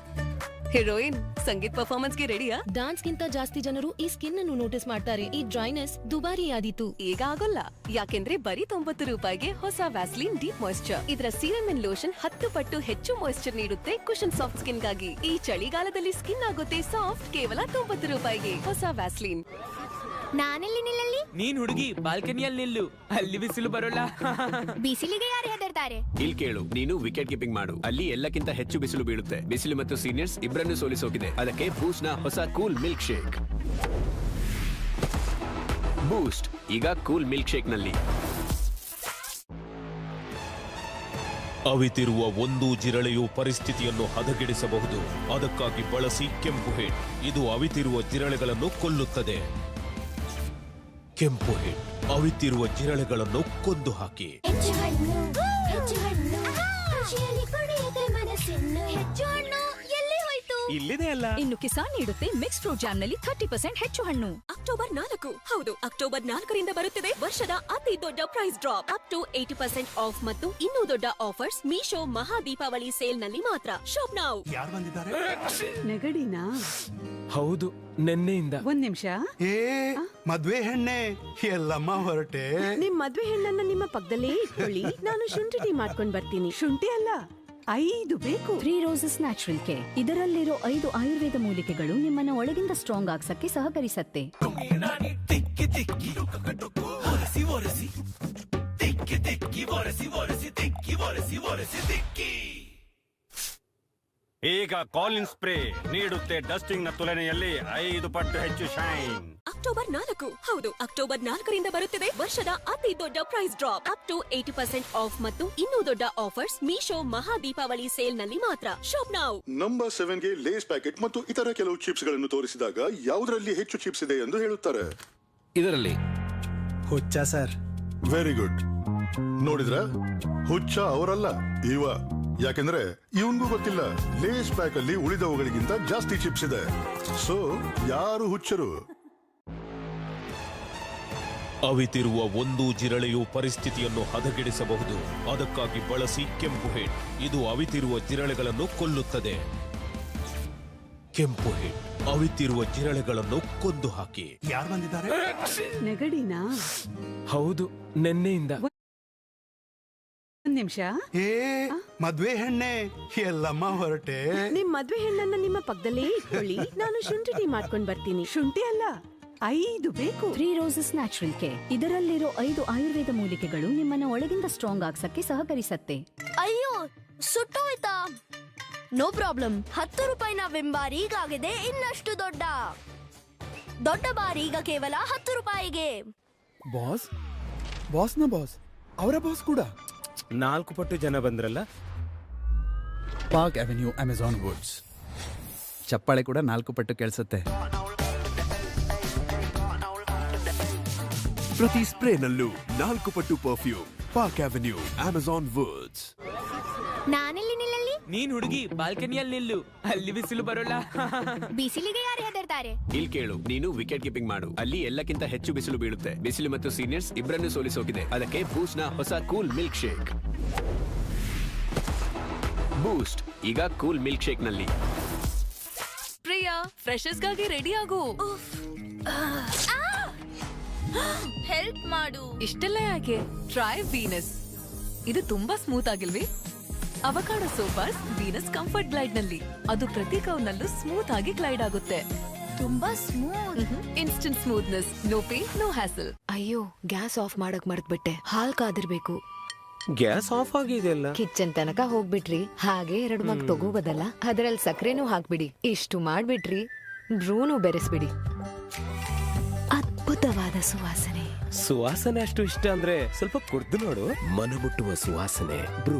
ಹೀರೋಯಿನ್, ಸಂಗೀತ್ ಪರ್ಫಾರ್ಮೆನ್ಸ್ ಗೆ ರೆಡಿಯಾ? ಡಾನ್ಸ್ ಗಿಂತ ಜಾಸ್ತಿ ಜನರು ಈ ಸ್ಕಿನ್ ಅನ್ನು ನೋಟಿಸ್ ಮಾಡ್ತಾರೆ. ಈ ಡ್ರೈನೆಸ್ ದುಬಾರಿ ಆದೀತು. ಈಗ ಆಗೋಲ್ಲ, ಯಾಕೆಂದ್ರೆ ಬರೀ 90 ರೂಪಾಯಿಗೆ ಹೊಸ ವ್ಯಾಸ್ಲಿನ್ ಡೀಪ್ ಮಾಯಿಶ್ಚರ್. ಇದರ ಸೀರಮ್ ಅಂಡ್ ಲೋಷನ್ 10 ಪಟ್ಟು ಹೆಚ್ಚು ಮಾಯಿಶ್ಚರ್ ನೀಡುತ್ತೆ ಕುಶನ್ ಸಾಫ್ಟ್ ಸ್ಕಿನ್ ಗಾಗಿ. ಈ ಚಳಿಗಾಲದಲ್ಲಿ ಸ್ಕಿನ್ ಆಗುತ್ತೆ ಸಾಫ್ಟ್ ಕೇವಲ 90 ರೂಪಾಯಿಗೆ. ಹೊಸ ವ್ಯಾಸ್ಲಿನ್. ನಾನೆಲ್ಲಿ ನಿಲ್ಲಲ್ಲಿ? ನೀನ್ ಹುಡುಗಿ ಬಾಲ್ಕನಿಯಲ್ಲಿ ನಿಲ್ಲು, ಅಲ್ಲಿ ಬಿಸಿಲು ಬರೋಲ್ಲ. ಬಿಸಿಲಿಗೆ ಯಾರು ಹೆದರ್ತಾರೆ? ಇಲ್ಲಿ ಕೇಳು, ನೀನು ವಿಕೆಟ್ ಕೀಪಿಂಗ್ ಮಾಡು. ಅಲ್ಲಿ ಎಲ್ಲಕ್ಕಿಂತ ಹೆಚ್ಚು ಬಿಸಿಲು ಬೀಳುತ್ತೆ. ಬಿಸಿಲು ಮತ್ತು ಸೀನಿಯರ್ಸ್ ಇಬ್ಬರನ್ನು ಸೋಲಿಸೋಕಿದೆ. ಅದಕ್ಕೆ ಬೂಸ್ಟ್ ನ ಹೊಸ ಕೂಲ್ ಮಿಲ್ಕ್ ಶೇಕ್. ಬೂಸ್ಟ್ ಈಗ ಕೂಲ್ ಮಿಲ್ಕ್ ಶೇಕ್ ನಲ್ಲಿ. ಅವಿತಿರುವ ಒಂದು ಜಿರಳೆಯು ಪರಿಸ್ಥಿತಿಯನ್ನು ಹದಗೆಡಿಸಬಹುದು. ಅದಕ್ಕಾಗಿ ಬಳಸಿ ಕೆಂಪು ಹೆಡ್. ಇದು ಅವಿತಿರುವ ಜಿರಳೆಗಳನ್ನು ಕೊಲ್ಲುತ್ತದೆ. ಕೆಂಪು ಹೆಡ್ ಅವಿತಿರುವ ಜಿರಳೆಗಳನ್ನು ಕೊಂದು ಹಾಕಿ. ಹೆಚ್ಚು ಹಣ್ಣು ಖುಷಿಯಲ್ಲಿ ಕುಡಿಯದೆ ಮನಸ್ಸಿನ್ನು ಹೆಚ್ಚು ಹಣ್ಣು ಎಲ್ಲಿ ಹೋಯ್ತು? ಇಲ್ಲಿದೆ ಅಲ್ಲ. ಇನ್ನು ಕಿಸಾನ್ ನೀಡುತ್ತೆ ಮಿಕ್ಸ್ ಫ್ರೂಟ್ ಜಾಮ್ ನಲ್ಲಿ 30% ಹೆಚ್ಚು ಹಣ್ಣು. ಅಕ್ಟೋಬರ್ 4 ಹೌದು, ಅಕ್ಟೋಬರ್ 4ರಿಂದ ಬರುತ್ತಿದೆ ವರ್ಷದ ಅತಿ ದೊಡ್ಡ price drop. Up to 80% off ಮತ್ತು ಇನ್ನೂ ದೊಡ್ಡ ಆಫರ್ಸ್ ಮೀಶೋ ಮಹಾ ದೀಪಾವಳಿ ಸೇಲ್ ನಲ್ಲಿ ಮಾತ್ರ. Shop now. ಯಾರು ಬಂದಿದ್ದಾರೆ? ನೆಗಡಿನಾ? ಹೌದು, ನೆನ್ನೆಯಿಂದ. ಒಂದ್ ನಿಮಿಷ. ಮದ್ವೆ ಹೆಣ್ಣೆ ಎಲ್ಲಮ್ಮ ಹೊರಟೆ. ನಿಮ್ ಮದ್ವೆ ಹೆಣ್ಣನ್ನ ನಿಮ್ಮ ಪಕ್ಕದಲ್ಲೇ ಇಟ್ಕೊಳ್ಳಿ, ನಾನು ಶುಂಠಿ ಟೀ ಮಾಡ್ಕೊಂಡ್ ಬರ್ತೀನಿ. ಶುಂಠಿ ಅಲ್ಲ, 5 ಬೇಕು. 3 ರೋಸಸ್ ನ್ಯಾಚುರಲ್ ಕೇರ್. ಇದರಲ್ಲಿರೋ 5 ಆಯುರ್ವೇದ ಮೂಲಿಕೆಗಳು ನಿಮ್ಮನ್ನ ಒಳಗಿಂದ ಸ್ಟ್ರಾಂಗ್ ಆಗ್ಸಕ್ಕೆ ಸಹಕರಿಸತ್ತೆ. ಈಗ ಕಾಲಿನ್ ಸ್ಪ್ರೇ ನೀಡುತ್ತೆ ಡಸ್ಟಿಂಗ್ ನ ತುಲನೆಯಲ್ಲಿ 5 ಪಟ್ಟು ಹೆಚ್ಚು ಶೈನ್. ಅಕ್ಟೋಬರ್ 4 ಹೌದು, ಅಕ್ಟೋಬರ್ 4ರಿಂದ ಬರುತ್ತಿದೆ ವರ್ಷದ ಅತಿ ದೊಡ್ಡ price drop. Up to 80% off ಮತ್ತು ಇನ್ನೂ ದೊಡ್ಡ ಆಫರ್ಸ್ ಮೀಶೋ ಮಹಾ ದೀಪಾವಳಿ ಸೇಲ್ ನಲ್ಲಿ ಮಾತ್ರ. Shop now. ನಂಬರ್ 7ಗೆ ಲೇಸ್ ಪ್ಯಾಕೆಟ್ ಮತ್ತು ಇತರ ಕೆಲವು ಚಿಪ್ಸ್ ಗಳನ್ನು ತೋರಿಸಿದಾಗ ಯಾವುದರಲ್ಲಿ ಹೆಚ್ಚು ಚಿಪ್ಸ್ ಇದೆ ಎಂದು ಹೇಳುತ್ತಾರೆ. ಇದರಲ್ಲಿ. ಹುಚ್ಚ ಸರ್. Very good. ನೋಡಿದ್ರ, ಹುಚ್ಚ ಅವರಲ್ಲ, ಇವ. ಯಾಕೆಂದ್ರೆ ಇವನ್ಗೂ ಗೊತ್ತಿಲ್ಲ ಲೇಸ್ ಪ್ಯಾಕ್ ಅಲ್ಲಿ ಉಳಿದವುಗಳಿಗಿಂತ ಜಾಸ್ತಿ ಚಿಪ್ಸ್ ಇದೆ. ಸೊ ಯಾರು ಹುಚ್ಚರು? ಅವಿತಿರುವ ಒಂದು ಜಿರಳೆಯು ಪರಿಸ್ಥಿತಿಯನ್ನು ಹದಗೆಡಿಸಬಹುದು. ಅದಕ್ಕಾಗಿ ಬಳಸಿ ಕೆಂಪು ಹಿಟ್. ಇದು ಅವಿತಿರುವ ಜಿರಳೆಗಳನ್ನು ಕೊಲ್ಲುತ್ತದೆ. ಕೆಂಪು ಹಿಟ್ ಅವಿತಿರುವ ಜಿರಳೆಗಳನ್ನು ಕೊಂದು ಹಾಕಿ. ಯಾರು ಬಂದಿದ್ದಾರೆ? ನೆಗಡಿನಾ? ಹೌದು, ನೆನ್ನೆಯಿಂದ. ಒಂದ್ ನಿಮಿಷ. ಏ ಮದ್ವೆ ಹೆಣ್ಣೆ ಎಲ್ಲಮ್ಮ ಹೊರಟೆ. ನಿಮ್ ಮದ್ವೆ ಹೆಣ್ಣನ್ನ ನಿಮ್ಮ ಪಕ್ಕದಲ್ಲೇ ಇಟ್ಕೊಳ್ಳಿ, ನಾನು ಶುಂಠಿ ಟೀ ಮಾಡ್ಕೊಂಡ್ ಬರ್ತೀನಿ. ಶುಂಠಿ ಅಲ್ಲ, 5 ಬೇಕು. 3 ರೋಸಸ್ ನ್ಯಾಚುರಲ್ ಕೇರ್. ಇದರಲ್ಲಿರೋ 5 ಆಯುರ್ವೇದ ಮೂಲಿಕೆಗಳು ನಿಮ್ಮನ್ನ ಒಳಗಿಂದ ಸ್ಟ್ರಾಂಗ್ ಆಗ್ಸಕ್ಕೆ ಸಹಕರಿಸತ್ತೆ. ಅಯ್ಯೋ ಸುಟ್ಟೋಯ್ತಾ? No problem. 10 ರೂಪಾಯಿನ ವಿಮ್ ಬಾರ್ ಈಗಾಗಿದೆ ಇನ್ನಷ್ಟು ದೊಡ್ಡ ಬಾರ್ ಈಗ ಕೇವಲ 10 ರೂಪಾಯಿಗೆ. ಬಾಸ್ ಬಾಸ್ನ ಬಾಸ್ ಅವರ ಬಾಸ್ ಕೂಡ 4 ಪಟ್ಟು ಜನ ಬಂದ್ರಲ್ಲ. Park Avenue Amazon Woods. ಚಪ್ಪಾಳೆ ಕೂಡ 4 ಪಟ್ಟು ಕೇಳಿಸುತ್ತೆ. ಪ್ರತಿ ಸ್ಪ್ರೇನಲ್ಲೂ 4 ಪಟ್ಟು perfume. Park Avenue Amazon Woods. ನಾನೆಲ್ಲಿ ನಿಲ್ಲಲ್ಲಿ? ನೀನ್ ಹುಡುಗಿ ಬಾಲ್ಕನಿಯಲ್ಲಿ ನಿಲ್ಲು, ಅಲ್ಲಿ ಬಿಸಿಲು ಬರೋಲ್ಲ. ಬಿಸಿಲಿಗೆ ಯಾರು ಹೆದರ್ತಾರೆ? ಇಲ್ಲಿ ಕೇಳು, ನೀನು ವಿಕೆಟ್ ಕೀಪಿಂಗ್ ಮಾಡು. ಅಲ್ಲಿ ಎಲ್ಲಕ್ಕಿಂತ ಹೆಚ್ಚು ಬಿಸಿಲು ಬೀಳುತ್ತೆ. ಬಿಸಿಲು ಮತ್ತು ಸೀನಿಯರ್ಸ್ ಇಬ್ಬರನ್ನು ಸೋಲಿಸೋಕಿದೆ. ಅದಕ್ಕೆ ಬೂಸ್ಟ್ ನ ಹೊಸ ಕೂಲ್ ಮಿಲ್ಕ್ ಶೇಕ್. ಬೂಸ್ಟ್ ಈಗ ಕೂಲ್ ಮಿಲ್ಕ್ ಶೇಕ್ ನಲ್ಲಿ. ಪ್ರಿಯಾ, ಫ್ರೆಶರ್ಸ್ ಗಾಗಿ ರೆಡಿ ಆಗು. ಹೆಲ್ಪ್ ಮಾಡು. ಇಷ್ಟೆಲ್ಲ ಯಾಕೆ? Try Venus. ಇದು ತುಂಬಾ ಸ್ಮೂತ್ ಆಗಿಲ್ವೇ? Avocado sofas Venus comfort glide ನಲ್ಲಿ. ಅದು ಪ್ರತಿ ಕೌನಲ್ಲೂ ಸ್ಮೂತ್ ಆಗಿ ಗ್ಲೈಡ್ ಆಗುತ್ತೆ. ತುಂಬಾ smooth. Instant smoothness, no pain, no hassle. ಅಯ್ಯೋ, ಗ್ಯಾಸ್ ಆಫ್ ಮಾಡಕ್ ಮರ್ತ್ಬಿಟ್ಟೆ. ಹಾಲ್ ಕಾದಿರ್ಬೇಕು. ಗ್ಯಾಸ್ ಆಫ್ ಆಗಿದೆಯಲ್ಲ. ಕಿಚನ್ ತನಕ ಹೋಗ್ಬಿಟ್ರಿ. ಹಾಗೆ 2 ಮಗ್ ತಗೋಬೋದಲ್ಲ. ಅದ್ರಲ್ಲಿ ಸಕ್ಕರೆನೂ ಹಾಕ್ಬಿಡಿ. ಇಷ್ಟು ಮಾಡ್ಬಿಟ್ರಿ, ಬ್ರೂನು ಬೆರೆಸ್ಬಿಡಿ. ಅದ್ಭುತವಾದ ಸುವಾಸನೆ. ಸುವಾಸನೆ ಅಷ್ಟು ಇಷ್ಟ ಅಂದ್ರೆ ಸ್ವಲ್ಪ ಕುಡ್ದು ನೋಡು. ಮನಮುಟ್ಟುವ ಸುವಾಸನೆ ಬ್ರೂ.